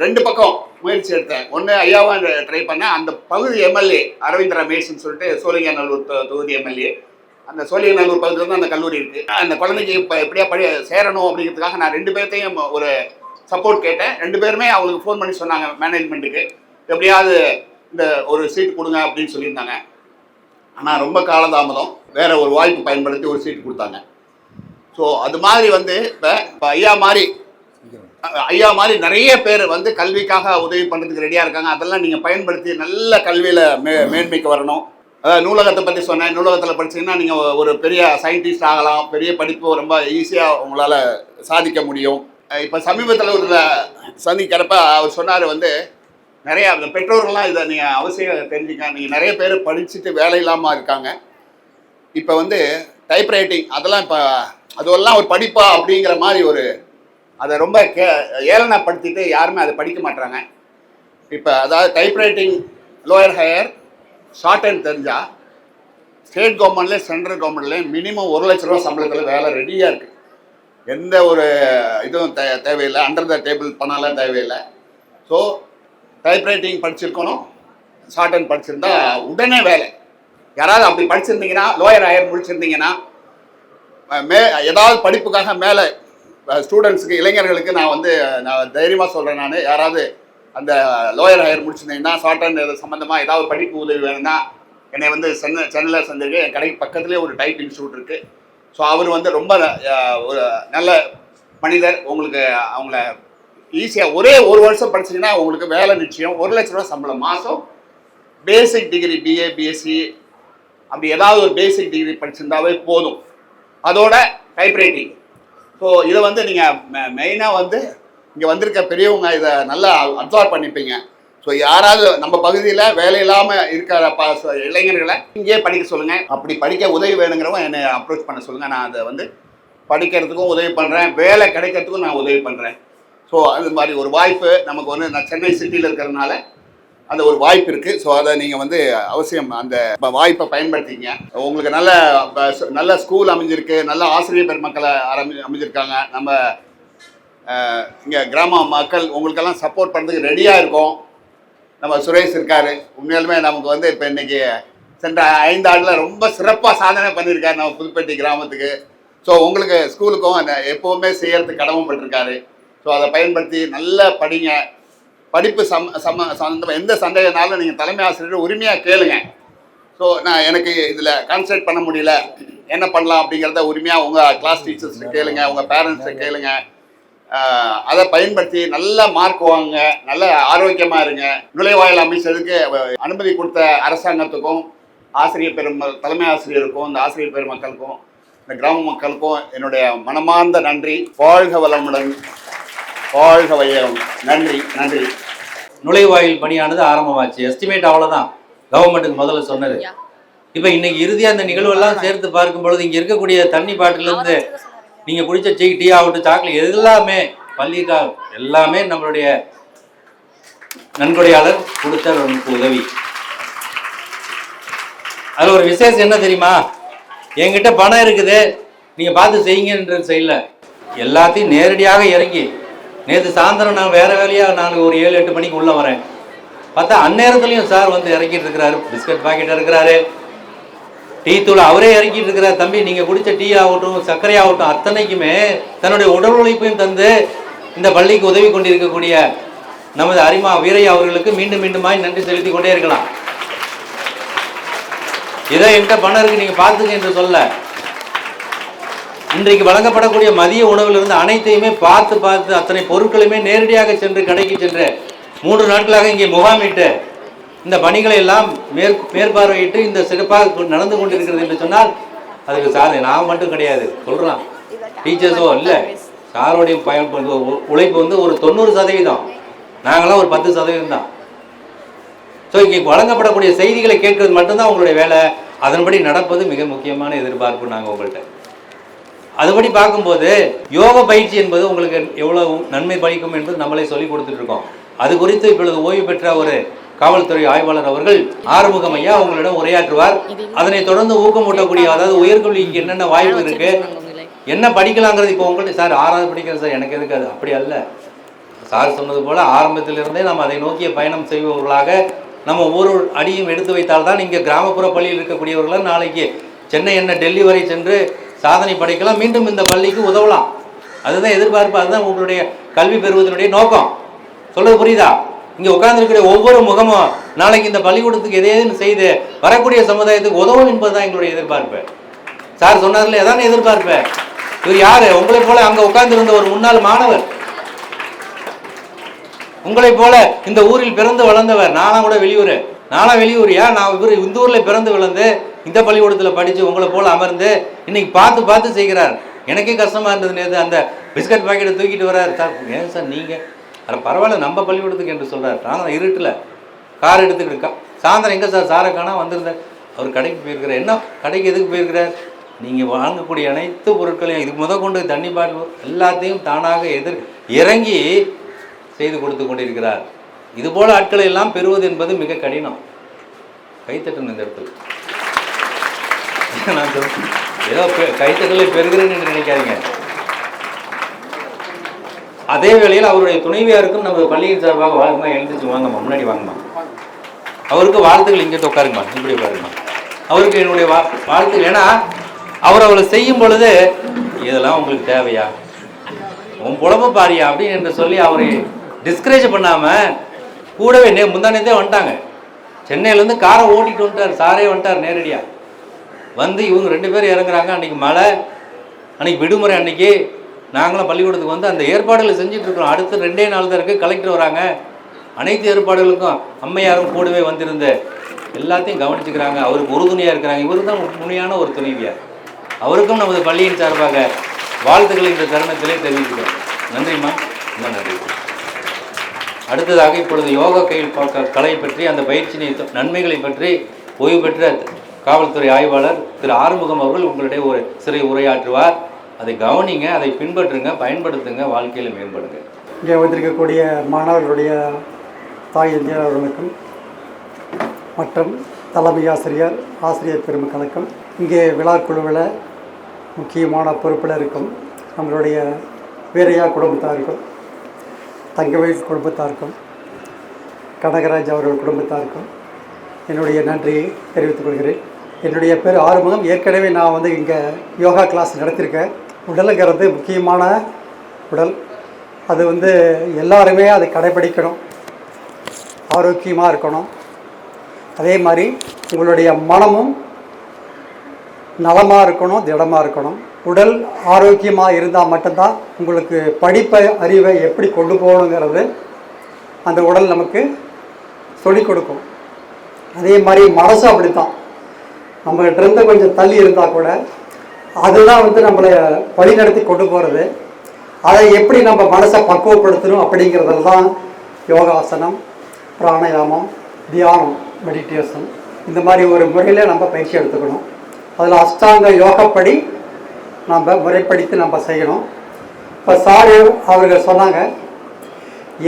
2 பக்கம் முயற்சி எடுத்தேன். ஒன்று ஐயாவை ட்ரை பண்ணேன். அந்த பகுதி எம்எல்ஏ அரவிந்த் ரமேஷ்னு சொல்லிட்டு சோழிங்கநல்லூர் தொகுதி எம்எல்ஏ, அந்த சோழிங்கநல்லூர் பகுதியில் தான் அந்த கல்லூரி இருக்குது. அந்த குழந்தைக்கு இப்போ எப்படியா சேரணும் அப்படிங்கிறதுக்காக நான் 2 பேர்த்தையும் ஒரு சப்போர்ட் கேட்டேன். 2 பேருமே அவங்களுக்கு ஃபோன் பண்ணி சொன்னாங்க மேனேஜ்மெண்ட்டுக்கு, எப்படியாவது இந்த ஒரு சீட் கொடுங்க அப்படின்னு சொல்லியிருந்தாங்க. ஆனால் ரொம்ப காலதாமதம், வேற ஒரு வாய்ப்பு பயன்படுத்தி ஒரு சீட் கொடுத்தாங்க. ஸோ அது மாதிரி வந்து இப்போ ஐயா மாதிரி நிறைய பேர் வந்து கல்விக்காக உதவி பண்ணுறதுக்கு ரெடியாக இருக்காங்க. அதெல்லாம் நீங்கள் பயன்படுத்தி நல்ல கல்வியில் மேன்மைக்கு வரணும். அதாவது நூலகத்தை பற்றி சொன்னேன். நூலகத்தில் படிச்சிங்கன்னா நீங்கள் ஒரு பெரிய சயின்டிஸ்ட் ஆகலாம், பெரிய படிப்பு ரொம்ப ஈஸியாக உங்களால் சாதிக்க முடியும். இப்போ சமீபத்தில் ஒரு சந்திக்கிறப்ப அவர் சொன்னார் வந்து நிறைய அந்த பெற்றோர்கள்லாம் இதை நீங்கள் அவசியம் தெரிஞ்சுக்க. நீங்கள் நிறைய பேர் படிச்சுட்டு வேலை இல்லாமல் இருக்காங்க. இப்போ வந்து டைப் ரைட்டிங் அதெல்லாம் இப்போ அதெல்லாம் ஒரு படிப்பா அப்படிங்கிற மாதிரி அதை ரொம்ப ஏளனப்படுத்திட்டு யாருமே அதை படிக்க மாட்டாங்க. இப்போ அதாவது type writing lower higher short hand தெரிஞ்சால் ஸ்டேட் கவர்மெண்ட்லேயும் சென்ட்ரல் கவர்மெண்ட்லேயும் மினிமம் 1 லட்ச ரூபா சம்பளத்தில் வேலை ரெடியாக இருக்குது. எந்த ஒரு இதுவும் தேவையில்லை, அண்டர் த டேபிள் பண்ணாலாம் தேவையில்லை. ஸோ டைப் ரைட்டிங் படிச்சிருக்கணும், ஷார்ட் ஹேண்ட் படிச்சிருந்தா உடனே வேலை. யாராவது அப்படி படிச்சிருந்தீங்கன்னா, லோயர் ஹையர் முடிச்சிருந்தீங்கன்னா, ஏதாவது படிப்புக்காக மேலே ஸ்டூடெண்ட்ஸுக்கு இளைஞர்களுக்கு நான் தைரியமாக சொல்கிறேன். நான் யாராவது அந்த லோயர் ஹையர் முடிச்சிருந்தீங்கன்னா, ஷார்ட் ஹேண்ட் சம்மந்தமாக ஏதாவது படிப்பு உதவி வேணும்னா என்னை சென்னையில் செஞ்சிருக்கு. என் கடைக்கு பக்கத்துலேயே ஒரு டைப் இன்ஸ்டியூட் இருக்குது. ஸோ அவர் ரொம்ப ஒரு நல்ல மனிதர். உங்களுக்கு அவங்கள ஈஸியாக ஒரே 1 வருஷம் படிச்சிங்கன்னா உங்களுக்கு வேலை நிச்சயம். 1 லட்ச ரூபா சம்பளம் மாதம். பேசிக் டிகிரி பிஏ பிஎஸ்சி அப்படி ஏதாவது ஒரு பேசிக் டிகிரி படிச்சிருந்தாவே போதும். அதோட டைப் ரைட்டிங். ஸோ இதை நீங்கள் மெயினாக இங்கே வந்திருக்க பெரியவங்க இதை நல்லா அப்சார்ப் பண்ணிப்பீங்க. ஸோ யாராவது நம்ம பகுதியில் வேலை இல்லாமல் இருக்கிற இளைஞர்களை இங்கேயே படிக்க சொல்லுங்கள். அப்படி படிக்க உதவி வேணுங்கிறவங்க என்னை அப்ரோச் பண்ண சொல்லுங்கள். நான் அதை படிக்கிறதுக்கும் உதவி பண்ணுறேன், வேலை கிடைக்கிறதுக்கும் நான் உதவி பண்ணுறேன். ஸோ அது மாதிரி ஒரு வாய்ப்பு நமக்கு நான் சென்னை சிட்டியில் இருக்கிறதுனால அந்த ஒரு வாய்ப்பு இருக்குது. ஸோ அதை நீங்கள் அவசியம் அந்த வாய்ப்பை பயன்படுத்திங்க. உங்களுக்கு நல்ல ஸ்கூல் அமைஞ்சிருக்கு, நல்ல ஆசிரியர் பெருமக்களை அமைஞ்சிருக்காங்க. நம்ம இங்கே கிராம மக்கள் உங்களுக்கெல்லாம் சப்போர்ட் பண்ணுறதுக்கு ரெடியாக இருக்கோம். நம்ம சுரேஷ் இருக்கார். உண்மையாலுமே நமக்கு இப்போ இன்றைக்கி சென்ற 5 ஆண்டில் ரொம்ப சிறப்பாக சாதனை பண்ணியிருக்காரு நம்ம புதுப்பேட்டை கிராமத்துக்கு. ஸோ உங்களுக்கு ஸ்கூலுக்கும் எப்போவுமே செய்யறதுக்கு கடமைப்பட்டிருக்காரு. ஸோ அதை பயன்படுத்தி நல்லா படிங்க. படிப்பு சம்பந்தமாக எந்த சந்தேகனாலும் நீங்கள் தலைமை ஆசிரியர் உரிமையாக கேளுங்க. ஸோ எனக்கு இதில் கான்சன்ட்ரேட் பண்ண முடியல, என்ன பண்ணலாம் அப்படிங்கிறத உரிமையாக உங்கள் கிளாஸ் டீச்சர்ஸ்ட்டு கேளுங்க, உங்கள் பேரண்ட்ஸை கேளுங்க. அதை பயன்படுத்தி நல்ல மார்க் வாங்க, நல்ல ஆரோக்கியமாக இருங்க. நுழைவாயில் அமைச்சருக்கு அனுமதி கொடுத்த அரசாங்கத்துக்கும் ஆசிரியர் தலைமை ஆசிரியருக்கும் இந்த ஆசிரியர் பெருமக்களுக்கும் இந்த கிராம மக்களுக்கும் என்னுடைய மனமார்ந்த நன்றி. வாழ்க வளமுடன், வாழ்க வையம். நன்றி நன்றி. நுழைவாயில் பணியானது ஆரம்பமாச்சு. எஸ்டிமேட் அவ்வளோதான் கவர்மெண்ட்டுக்கு முதல்ல சொன்னது. இப்போ இன்னைக்கு இறுதியாக அந்த நிகழ்வெல்லாம் சேர்த்து பார்க்கும்பொழுது இங்கே இருக்கக்கூடிய தண்ணி பாட்டிலேருந்து நீங்கள் குடித்த டீ ஆகட்டும், சாக்லேட் எல்லாமே பள்ளிக்கால் எல்லாமே நம்மளுடைய நன்கொடையாளர் கொடுத்த உதவி. அதில் ஒரு விசேஷம் என்ன தெரியுமா? என்கிட்ட பணம் இருக்குது, நீங்கள் பார்த்து செய்யுங்கன்ற செய்யல, எல்லாத்தையும் நேரடியாக இறங்கி. நேற்று சாயந்தரம் நான் வேறு வேலையாக நான் ஒரு 7-8 மணிக்கு உள்ளே வரேன். பார்த்தா அந்நேரத்துலையும் சார் இறக்கிட்டு இருக்கிறாரு. பிஸ்கட் பாக்கெட் இருக்கிறாரு, டீ தூள் அவரே இறக்கிட்டு இருக்கிறார். தம்பி நீங்கள் குடித்த டீ ஆகட்டும், சர்க்கரை ஆகட்டும், அத்தனைக்குமே தன்னுடைய உடல் உழைப்பையும் தந்து இந்த பள்ளிக்கு உதவி கொண்டிருக்கக்கூடிய நமது அரிமா வீரையா அவர்களுக்கு மீண்டும் மீண்டுமாய் நன்றி செலுத்தி கொண்டே இருக்கலாம். இதை என்கிட்ட பணம் இருக்கு, நீங்கள் பார்த்துங்க என்று சொல்ல. இன்றைக்கு வழங்கப்படக்கூடிய மதிய உணவிலிருந்து அனைத்தையுமே பார்த்து அத்தனை பொருட்களையுமே நேரடியாக சென்று கடைக்கு சென்று 3 நாட்களாக இங்கே முகாமிட்டு இந்த பணிகளை எல்லாம் மேற்பார்வையிட்டு இந்த சிறப்பாக நடந்து கொண்டிருக்கிறது என்று சொன்னால் அதுக்கு சார் நான் மட்டும் கிடையாது சொல்கிறான், டீச்சர்ஸோ இல்லை, சாரோடைய உழைப்பு ஒரு 90%, நாங்களாம் ஒரு 10% தான். ஸோ இங்கே வழங்கப்படக்கூடிய செய்திகளை கேட்கறது மட்டும்தான் உங்களுடைய வேலை. அதன்படி நடப்பது மிக முக்கியமான எதிர்பார்ப்பு நாங்கள் உங்கள்கிட்ட. அதுபடி பார்க்கும்போது யோக பயிற்சி என்பது உங்களுக்கு எவ்வளவு நன்மை பலிக்கும் என்பது நம்மளே சொல்லி கொடுத்துட்டு இருக்கோம். அது குறித்து இப்பொழுது ஓய்வு பெற்ற ஒரு காவல்துறை ஆய்வாளர் அவர்கள் ஆறுமுகம் ஐயா உங்களிடம் உரையாற்றுவார். அதனை தொடர்ந்து ஊக்கமூட்டக்கூடிய, அதாவது உயர்கல்விக்கு என்னென்ன வாய்ப்பு இருக்கு, என்ன படிக்கலாங்கிறது. இப்போ உங்கள்கிட்ட சார் 6வது படிக்கிறேன் சார், எனக்கு இருக்காது, அப்படி அல்ல. சார் சொன்னது போல ஆரம்பத்திலிருந்தே நம்ம அதை நோக்கிய பயணம் செய்பவர்களாக நம்ம ஒவ்வொரு அடியும் எடுத்து வைத்தால்தான் இங்கே கிராமப்புற பள்ளியில் இருக்கக்கூடியவர்கள் நாளைக்கு சென்னை என்ன டெல்லி வரை சென்று சாதனை படைக்கலாம், மீண்டும் இந்த பள்ளிக்கு உதவலாம். அதுதான் எதிர்பார்ப்பு, அதுதான் உங்களுடைய கல்வி பெறுவதனுடைய நோக்கம். சொல்றது புரியுதா? இங்கே உட்கார்ந்துருக்கிற ஒவ்வொரு முகமும் நாளைக்கு இந்த பள்ளிக்கூடத்துக்கு எதையும் செய்து வரக்கூடிய சமுதாயத்துக்கு உதவும் என்பதுதான் எங்களுடைய எதிர்பார்ப்பு. சார் சொன்னதுல எதானே எதிர்பார்ப்பு. இவர் யாரு? உங்களை போல அங்கே உட்கார்ந்திருந்த ஒரு முன்னாள் மாணவர், உங்களை போல இந்த ஊரில் பிறந்து வளர்ந்தவர். நானும் கூட வெளியூர், வெளியூரியா? நான் இவர் இந்த ஊரில் பிறந்து வளர்ந்து இந்த பள்ளிக்கூடத்தில் படித்து உங்களை போல் அமர்ந்து இன்னைக்கு பார்த்து செய்கிறார். எனக்கே கஷ்டமாக இருந்தது. நேற்று அந்த பிஸ்கட் பாக்கெட்டை தூக்கிட்டு வர்றார். சார் ஏன் சார் நீங்கள் அதில் பரவாயில்ல நம்ம பள்ளிக்கூடத்துக்கு என்று சொல்கிறார். நாங்கள் இருட்டில் கார் எடுத்துக்கிட்டு சாயந்தரம் எங்கே சார் சாரை காணா வந்திருந்தார். அவர் கடைக்கு போயிருக்கிறார். என்ன கடைக்கு எதுக்கு போயிருக்கிறார்? நீங்கள் வாங்கக்கூடிய அனைத்து பொருட்களையும் இதுக்கு கொண்டு தண்ணி பாட்டில் எல்லாத்தையும் தானாக இறங்கி செய்து கொடுத்து கொண்டிருக்கிறார். இதுபோல் ஆட்களை எல்லாம் பெறுவது என்பது மிக கடினம். கைத்தட்டணும் இந்த இடத்துல. நான் ஏதோ கைத்தட்டலை பெறுகிறேன் என்று நினைக்காதீங்க. அதே வேளையில் அவருடைய துணைவியாருக்கும் நம்ம பள்ளியின் சார்பாக வாழ்க்கை எழுந்துச்சு வாங்கம்மா, முன்னாடி வாங்கம்மா. அவருக்கு வாழ்த்துக்கள். இங்கே உட்காருங்கம்மா, இப்படி உட்காருங்கம்மா. அவருக்கு என்னுடைய வாழ்த்துக்கள். ஏன்னா அவர் அவளை செய்யும் பொழுது இதெல்லாம் உங்களுக்கு தேவையா, உன் புலம்ப பாரியா அப்படின்னு என்று சொல்லி அவரை டிஸ்கரேஜ் பண்ணாமல் கூடவே முந்தானே வந்துட்டாங்க. சென்னையிலேருந்து காரை ஓட்டிட்டு வந்துட்டார். சாரே வந்துட்டார் நேரடியாக வந்து. இவங்க 2 பேரும் இறங்குறாங்க. அன்றைக்கி மழை, அன்றைக்கி விடுமுறை. அன்றைக்கி நாங்களும் பள்ளிக்கூடத்துக்கு வந்து அந்த ஏற்பாடுகளை செஞ்சிட்ருக்கிறோம். அடுத்து 2 நாள் தான் இருக்குது. கலெக்டர் வராங்க. அனைத்து ஏற்பாடுகளுக்கும் அம்மையாரும் கூடவே வந்திருந்த எல்லாத்தையும் கவனிச்சுக்கிறாங்க. அவருக்கு உறுதுணையாக இருக்கிறாங்க. இவர் தான் உண்மையான ஒரு துணைவியார். அவருக்கும் நமது பள்ளியின் சார்பாக வாழ்த்துக்களை இந்த தருணத்திலே தெரிவிக்கிறோம். நன்றிம்மா, ரொம்ப நன்றி. அடுத்ததாக இப்பொழுது யோகா கலை பற்றி, அந்த பயிற்சியின் நன்மைகளை பற்றி ஓய்வு பெற்ற காவல்துறை ஆய்வாளர் திரு ஆறுமுகம் அவர்கள் உங்களுடைய ஒரு சிறை உரையாற்றுவார். அதை கவனிங்க, அதை பின்பற்றுங்க, பயன்படுத்துங்க, வாழ்க்கையில் மேம்படுங்க. இங்கே வந்திருக்கக்கூடிய மாணவர்களுடைய தாய் இந்தியா அவர்களுக்கும் மற்றும் தலைமை ஆசிரியர், ஆசிரியர் பெருமக்களுக்கும், இங்கே விழாக்குழுவில் முக்கியமான பொறுப்பில் இருக்கும் நம்மளுடைய வீரையா குடும்பத்தாருக்கும், தங்கவேல் குடும்பத்தாருக்கும், கனகராஜ் அவர்கள் குடும்பத்தாருக்கும் என்னுடைய நன்றியை தெரிவித்துக் கொள்கிறேன். என்னுடைய பேர் ஆறுமுகம். ஏற்கனவே நான் வந்து இங்கே யோகா கிளாஸ் நடத்தியிருக்கேன். உடலுங்கிறது முக்கியமான உடல். அது வந்து எல்லாருமே அதை கடைபிடிக்கணும், ஆரோக்கியமாக இருக்கணும். அதே மாதிரி உங்களுடைய மனமும் நலமாக இருக்கணும், திடமாக இருக்கணும். உடல் ஆரோக்கியமாக இருந்தால் மட்டும்தான் உங்களுக்கு படிப்பை, அறிவை எப்படி கொண்டு போகணுங்கிறது அந்த உடல் நமக்கு சொல்லிக் கொடுக்கும். அதே மாதிரி மனசும் அப்படி தான். நம்மகிட்ட இருந்து கொஞ்சம் தள்ளி இருந்தால் கூட அதுதான் வந்து நம்மளை வழிநடத்தி கொண்டு போகிறது. அதை எப்படி நம்ம மனசை பக்குவப்படுத்தணும் அப்படிங்கிறதுல தான் யோகாசனம், பிராணாயாமம், தியானம், மெடிடேஷன், இந்த மாதிரி ஒரு முறையில் நம்ம பயிற்சி எடுத்துக்கணும். அதில் அஷ்டாங்க யோகப்படி நம்ம முறைப்படுத்தி நம்ம செய்யணும். இப்போ சார் அவர்கள் சொன்னாங்க,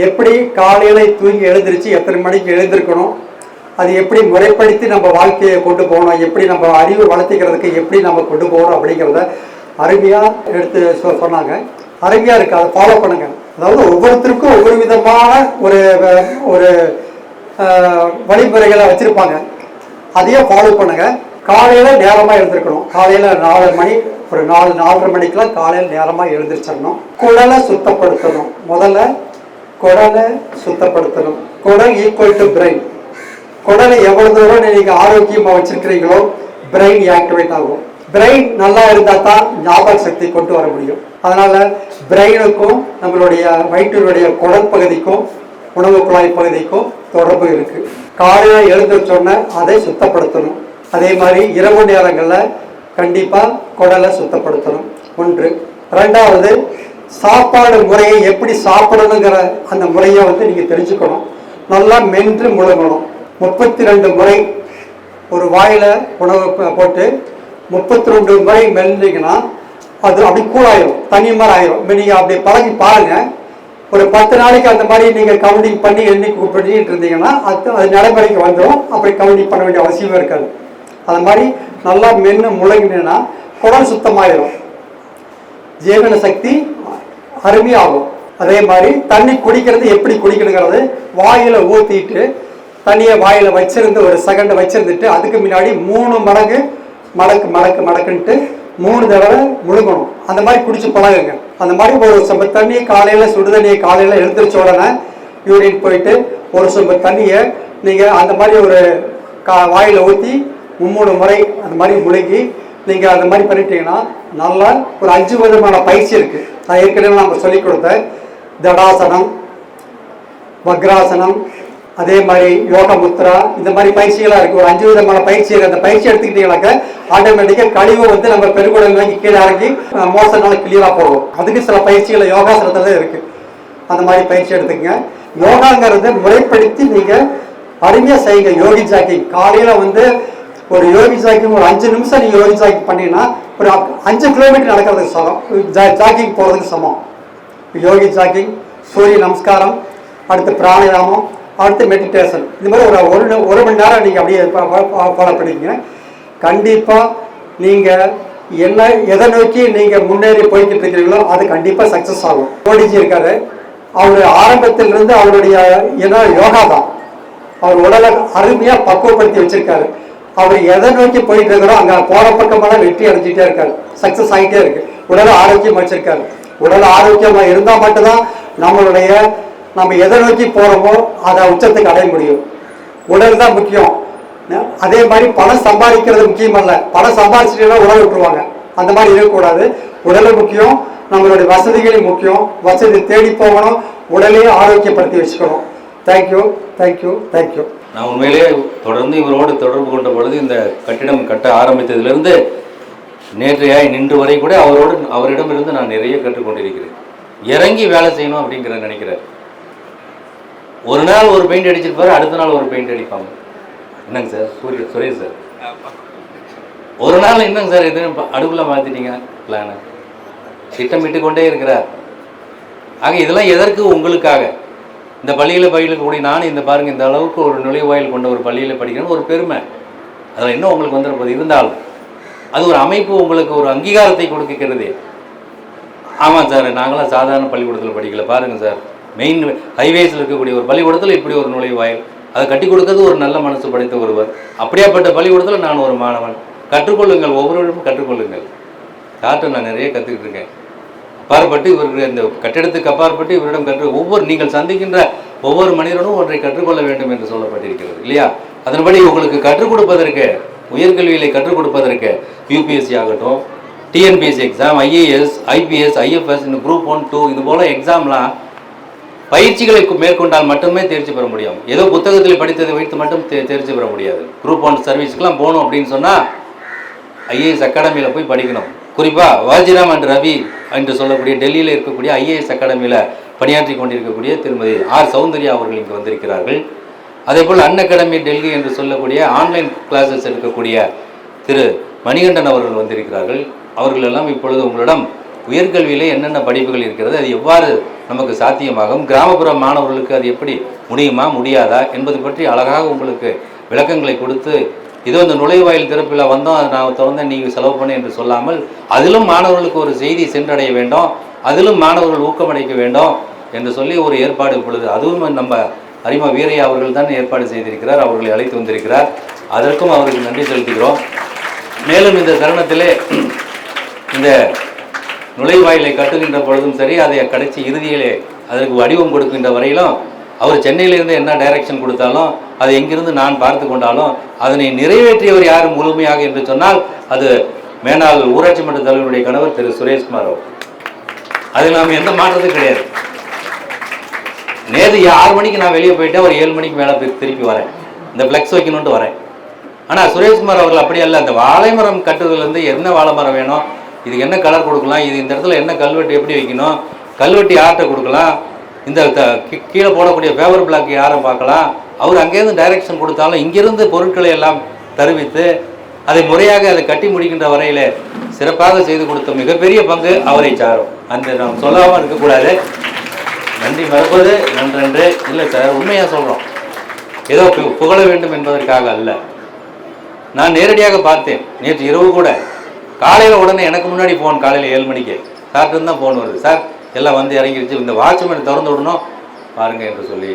எப்படி காலையில் தூங்கி எழுந்திரிச்சு எத்தனை மணிக்கு எழுந்திருக்கணும், அது எப்படி முறைப்படுத்தி நம்ம வாழ்க்கையை கொண்டு போகணும், எப்படி நம்ம அறிவு வளர்த்திக்கிறதுக்கு எப்படி நம்ம கொண்டு போகணும் அப்படிங்கிறத அருமையாக எடுத்து சொன்னாங்க. அருமையாக இருக்குது, அதை ஃபாலோ பண்ணுங்கள். அதாவது ஒவ்வொருத்தருக்கும் ஒவ்வொரு விதமான ஒரு ஒரு வழிமுறைகளை வச்சுருப்பாங்க. அதையே ஃபாலோ பண்ணுங்கள். காலையில் நேரமாக எழுந்திருக்கணும். காலையில் 4 மணி, ஒரு 4-4:30 மணிக்கெலாம் காலையில் நேரமாக எழுந்திரிச்சிடணும். குடலை சுத்தப்படுத்தணும். முதல்ல குடலை சுத்தப்படுத்தணும். குடல் ஈக்குவல் டு பிரெயின். குடலை எவ்வளோ தூரம் நீங்கள் ஆரோக்கியமாக வச்சுருக்கிறீங்களோ பிரெயின் ஆக்டிவேட் ஆகும். பிரெயின் நல்லா இருந்தால் தான் ஞாபக சக்தி கொண்டு வர முடியும். அதனால் பிரெயினுக்கும் நம்மளுடைய வயிற்றினுடைய குடல் பகுதிக்கும் உணவு குழாய் பகுதிக்கும் தொடர்பு இருக்குது. காலையில் எழுந்திரிச்சோன்னே அதை சுத்தப்படுத்தணும். அதே மாதிரி இரவு நேரங்களில் கண்டிப்பாக குடலை சுத்தப்படுத்தணும். 1. 2வது, சாப்பாடு முறையை எப்படி சாப்பிடணுங்கிற அந்த முறையை வந்து நீங்கள் தெரிஞ்சுக்கணும். நல்லா மென்று முழுங்கணும். 32 முறை ஒரு வாயில் உணவு போட்டு 32 முறை மெல்லிங்கன்னா அது அப்படி கூழாயிரும், தண்ணி மாதிரி ஆயிரும். நீங்கள் அப்படி பழகி பாருங்கள். ஒரு 10 நாளைக்கு அந்த மாதிரி நீங்கள் கவுண்டிங் பண்ணி எண்ணிக்கை பண்ணிட்டு இருந்தீங்கன்னா அது நடைமுறைக்கு வந்துடும். அப்படி கவுண்டிங் பண்ண வேண்டிய அவசியமே இருக்காது. அது மாதிரி நல்லா மென்று முழங்கினா குடல் சுத்தமாயிரும், ஜீவன சக்தி அருமையாகும். அதே மாதிரி தண்ணி குடிக்கிறது எப்படி குடிக்கணுங்கிறது, வாயில் ஊற்றிட்டு தண்ணியை வாயில் வச்சிருந்து ஒரு செகண்ட் வச்சிருந்துட்டு அதுக்கு முன்னாடி 3 மடங்கு மடக்குன்ட்டு 3 தடவை முழுங்கணும். அந்த மாதிரி குடிச்சு பழகுங்க. அந்த மாதிரி ஒரு சொம்பு தண்ணி காலையில், சுடு தண்ணியை காலையில் எழுந்திரிச்ச உடனே யூரின் போயிட்டு ஒரு சொம்பு தண்ணியை நீங்கள் அந்த மாதிரி ஒரு வாயில் ஊற்றி 3 முறை அந்த மாதிரி முழுங்கி நீங்கள் அந்த மாதிரி பண்ணிட்டீங்கன்னா நல்லா ஒரு 5 விதமான பயிற்சி இருக்குது. நான் ஏற்கனவே நம்ம சொல்லிக் கொடுத்தேன். தடாசனம், வக்ராசனம், அதே மாதிரி யோக முத்ரா, இந்த மாதிரி பயிற்சிகளாக இருக்குது. ஒரு 5 விதமான பயிற்சி இருக்குது. அந்த பயிற்சி எடுத்துக்கிட்டீங்கன்னாக்க ஆட்டோமேட்டிக்காக கழிவு வந்து நம்ம பெருங்குடல் நோக்கி கீழே இறங்கி மோசனால கிளியராக போகும். அதுக்கு சில பயிற்சிகள் யோகாசனத்தில் இருக்குது. அந்த மாதிரி பயிற்சி எடுத்துக்கங்க. யோகாங்கிறது முறைப்படுத்தி நீங்கள் அருமையாக செய்யுங்க. யோகி ஜாக்கிங் காலையில் வந்து ஒரு யோகி ஜாக்கிங் ஒரு 5 நிமிஷம் நீங்கள் யோகி ஜாக்கிங் பண்ணிங்கன்னா ஒரு 5 கிலோமீட்டர் நடக்கிறதுக்கு சமம், ஜாக்கிங் போகிறதுக்கு சமம். யோகி ஜாக்கிங், சூரிய நமஸ்காரம், அடுத்து பிராணாயாமம், அடுத்து மெடிடேஷன், இந்த மாதிரி ஒரு மணி நேரம் நீங்கள் அப்படியே ஃபாலோ பண்ணிக்கங்க. கண்டிப்பாக நீங்கள் எதை நோக்கி நீங்கள் முன்னேறி போய்கிட்டு இருக்கிறீங்களோ அது கண்டிப்பாக சக்ஸஸ் ஆகும். மோடிஜி இருக்காரு, அவர் ஆரம்பத்திலிருந்து அவருடைய யோகா தான் அவர் உடலை அருமையாக பக்குவப்படுத்தி வச்சிருக்காரு. அவர் எதை நோக்கி போயிட்டு இருக்கிறோ அங்கே போகிற பக்கமெல்லாம் வெற்றி அடைஞ்சிட்டே இருக்காரு, சக்ஸஸ் ஆகிட்டே இருக்கு. உடலை ஆரோக்கியமாக வச்சிருக்காரு. உடல் ஆரோக்கியமாக இருந்தால் மட்டும்தான் நம்ம எதை நோக்கி போகிறோமோ அதை உச்சத்துக்கு அடைய முடியும். உடல் தான் முக்கியம். அதே மாதிரி பணம் சம்பாதிக்கிறது முக்கியம் அல்ல, பணம் சம்பாதிச்சுட்டா உடல் விட்டுருவாங்க. அந்த மாதிரி இருக்கக்கூடாது. உடலும் முக்கியம், நம்மளுடைய வசதிகளும் முக்கியம். வசதி தேடி போகணும், உடலையே ஆரோக்கியப்படுத்தி வச்சுக்கணும். Thank you thank you thank you. நான் உண்மையிலேயே தொடர்ந்து இவரோடு தொடர்பு கொண்ட பொழுது இந்த கட்டிடம் கட்ட ஆரம்பித்ததிலிருந்து நேற்றையாய் நின்று வரை கூட அவரிடமிருந்து நான் நிறைய கற்றுக்கொண்டிருக்கிறேன். இறங்கி வேலை செய்யணும் அப்படிங்கிற நினைக்கிறேன். ஒரு நாள் ஒரு பெயிண்ட் அடிச்சிருப்பாரு, அடுத்த நாள் ஒரு பெயிண்ட் அடிப்பாங்க. என்னங்க சார் சுரேஷ் சார், ஒரு நாள் என்னங்க சார் இது அடுப்புல மாற்றிட்டீங்க பிளானை, திட்டமிட்டு கொண்டே இருக்கிறார். ஆக இதெல்லாம் எதற்கு? உங்களுக்காக. இந்த பள்ளியில் பயிலக்கூடிய நான் இந்த பாருங்கள், இந்த அளவுக்கு ஒரு நுழைவாயில் கொண்ட ஒரு பள்ளியில் படிக்கணும்னு ஒரு பெருமை, அதில் இன்னும் உங்களுக்கு வந்துருப்பது இருந்தாலும் அது ஒரு அமைப்பு உங்களுக்கு ஒரு அங்கீகாரத்தை கொடுக்கிறது. ஆமாம் சார், நாங்களாம் சாதாரண பள்ளிக்கூடத்தில் படிக்கல, பாருங்கள் சார், மெயின் ஹைவேஸில் இருக்கக்கூடிய ஒரு பள்ளிக்கூடத்தில் இப்படி ஒரு நுழைவாயில், அதை கட்டி கொடுக்கறது ஒரு நல்ல மனசு படைத்த ஒருவர். அப்படியாப்பட்ட பள்ளிக்கூடத்தில் நான் ஒரு மாணவன். கற்றுக்கொள்ளுங்கள், ஒவ்வொருவரும் கற்றுக்கொள்ளுங்கள். டாக்டர் நான் நிறைய கற்றுக்கிட்டு இருக்கேன். அப்பாற்பட்டு இவர்கள் இந்த கட்டிடத்துக்கு அப்பாற்பட்டு இவரிடம் நீங்கள் சந்திக்கின்ற ஒவ்வொரு மனிதனும் ஒன்றை கற்றுக்கொள்ள வேண்டும் என்று சொல்லப்பட்டிருக்கிறது இல்லையா? அதன்படி உங்களுக்கு கற்றுக் கொடுப்பதற்கு, உயர்கல்வியை கற்றுக் கொடுப்பதற்கு யூபிஎஸ்சி ஆகட்டும், TNPSC exam, IAS, IPS, IFS, இந்த குரூப் 1, 2 இது போல எக்ஸாம்லாம் பயிற்சிகளை மேற்கொண்டால் மட்டுமே தேர்ச்சி பெற முடியும். ஏதோ புத்தகத்தில் படித்ததை வைத்து மட்டும் தேர்ச்சி பெற முடியாது. குரூப் 1 சர்வீஸ்க்கெலாம் போகணும் அப்படின்னு சொன்னால் ஐஏஎஸ் அகாடமியில் போய் படிக்கணும். குறிப்பாக வாஜிராம் அண்ட் ரவி என்று சொல்லக்கூடிய டெல்லியில் இருக்கக்கூடிய ஐஏஎஸ் அகாடமியில் பணியாற்றி கொண்டிருக்கக்கூடிய திருமதி ஆர் சௌந்தர்யா அவர்கள் இங்கு வந்திருக்கிறார்கள். அதேபோல் அன் அகாடமி டெல்லி என்று சொல்லக்கூடிய ஆன்லைன் கிளாஸஸ் எடுக்கக்கூடிய திரு மணிகண்டன் அவர்கள் வந்திருக்கிறார்கள். அவர்களெல்லாம் இப்பொழுது உங்களிடம் உயர்கல்வியிலே என்னென்ன படிப்புகள் இருக்கிறது, அது எவ்வாறு நமக்கு சாத்தியமாகும், கிராமப்புற மாணவர்களுக்கு அது எப்படி முடியுமா முடியாதா என்பது பற்றி அழகாக உங்களுக்கு விளக்கங்களை கொடுத்து, இதோ இந்த நுழைவாயில் திறப்பில் வந்தோம், அதை நான் திறந்தேன், நீங்கள் செலவு பண்ண என்று சொல்லாமல் அதிலும் மாணவர்களுக்கு ஒரு செய்தி சென்றடைய வேண்டும், அதிலும் மாணவர்கள் ஊக்கமடைக்க வேண்டும் என்று சொல்லி ஒரு ஏற்பாடு இப்பொழுது அதுவும் நம்ம அரிமா வீரையா அவர்கள் தான் ஏற்பாடு செய்திருக்கிறார். அவர்களை அழைத்து வந்திருக்கிறார். அதற்கும் அவருக்கு நன்றி செலுத்துகிறோம். மேலும் இந்த தருணத்திலே இந்த நுழைவாயிலை கட்டுகின்ற பொழுதும் சரி, அதை கடைசி இறுதியிலே அதற்கு வடிவம் கொடுக்கின்ற வரையிலும் அவர் சென்னையிலிருந்து என்ன டைரக்ஷன் கொடுத்தாலும், அதை எங்கிருந்து நான் பார்த்து கொண்டாலும் அதனை நிறைவேற்றியவர் யார் முழுமையாக என்று சொன்னால் அது மேனாள் ஊராட்சி மன்ற தலைவருடைய கணவர் திரு சுரேஷ்குமார் அவர். அதில் நாம் எந்த மாற்றத்தும் கிடையாது. நேற்று 6 மணிக்கு நான் வெளியே போயிட்டேன், ஒரு 7 மணிக்கு மேலே திருப்பி வரேன், இந்த ஃப்ளெக்ஸ் வைக்கணுன்ட்டு வரேன். ஆனால் சுரேஷ்குமார் அவர்கள் அப்படி அல்ல. அந்த வாழை மரம் கட்டுறதுலேருந்து என்ன வாழை மரம் வேணும், இதுக்கு என்ன கலர் கொடுக்கலாம், இது இந்த இடத்துல என்ன கல்வெட்டு எப்படி வைக்கணும், கல்வெட்டு யார்கிட்ட கொடுக்கலாம், இந்த கீழே போடக்கூடிய பேப்பர் பிளாக் யாரை பார்க்கலாம், அவர் அங்கேருந்து டைரக்ஷன் கொடுத்தாலும் இங்கிருந்து பொருட்களை எல்லாம் தருவித்து அதை முறையாக அதை கட்டி முடிக்கின்ற வரையில் சிறப்பாக செய்து கொடுத்த மிகப்பெரிய பங்கு அவரை சாரும். அந்த நாம் சொல்லாமல் இருக்கக்கூடாது. நன்றி மறப்பது நன்றென்று இல்லை சார், உண்மையாக சொல்கிறோம். ஏதோ புகழ வேண்டும் என்பதற்காக அல்ல. நான் நேரடியாக பார்த்தேன் நேற்று இரவு கூட. காலையில் உடனே எனக்கு முன்னாடி ஃபோன், காலையில் 7 மணிக்கு சார்ட்டு தான் ஃபோன் வருது, சார் எல்லாம் வந்து இறங்கிடுச்சு, இந்த வாட்ச்மேன் திறந்து விடணும் பாருங்கள் என்று சொல்லி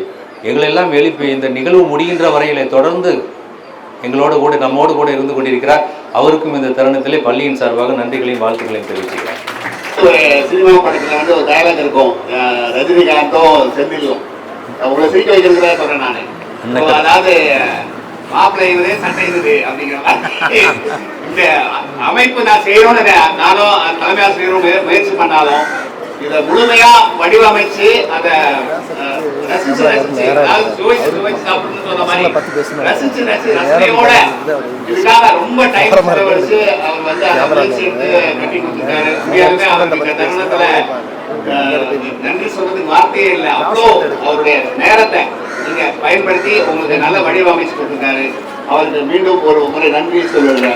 எங்களெல்லாம் எழுப்பி இந்த நிகழ்வு முடிகின்ற வரையிலே தொடர்ந்து எங்களோடு கூட நம்மோடு கூட இருந்து கொண்டிருக்கிறார். அவருக்கும் இந்த தருணத்திலே பள்ளியின் சார்பாக நன்றிகளையும் வாழ்த்துக்களையும் தெரிவிச்சுக்கிறேன். ஒரு சினிமா படத்தில் வந்து ஒரு டயலாக் இருக்கும், ரஜினிகாந்தும் செந்திலும் உங்களை சிரிக்க வைக்கிறதுல சொல்றேன் நான். அதாவது மாப்பிள்ளை இருந்தது சட்டை இருந்தது அப்படிங்கிற மாதிரி இந்த அமைப்பு நான் செய்யணும்னு நானும் தலைமை ஆசிரியரும் முயற்சி பண்ணாலும் இதை முழுமையா வடிவமைச்சு அதை ரசிச்சு சாப்பிடணும்னு சொன்ன மாதிரி ரசிச்சு ரசனையோட இதுக்காக ரொம்ப டைம் செலவழிச்சு அவர் வந்து அதை முயற்சி எடுத்து கட்டி கொடுத்துருக்காரு. உண்மையாலுமே அவருக்கு இந்த தருணத்துல நன்றி சொல்றதுக்கு வார்த்தையே இல்லை. அவ்வளோ அவருடைய நேரத்தை நீங்க பயன்படுத்தி உங்களுக்கு நல்ல வடிவமைச்சு கொடுத்துருக்காரு. அவருக்கு மீண்டும் ஒரு முறை நன்றி சொல்லுங்க.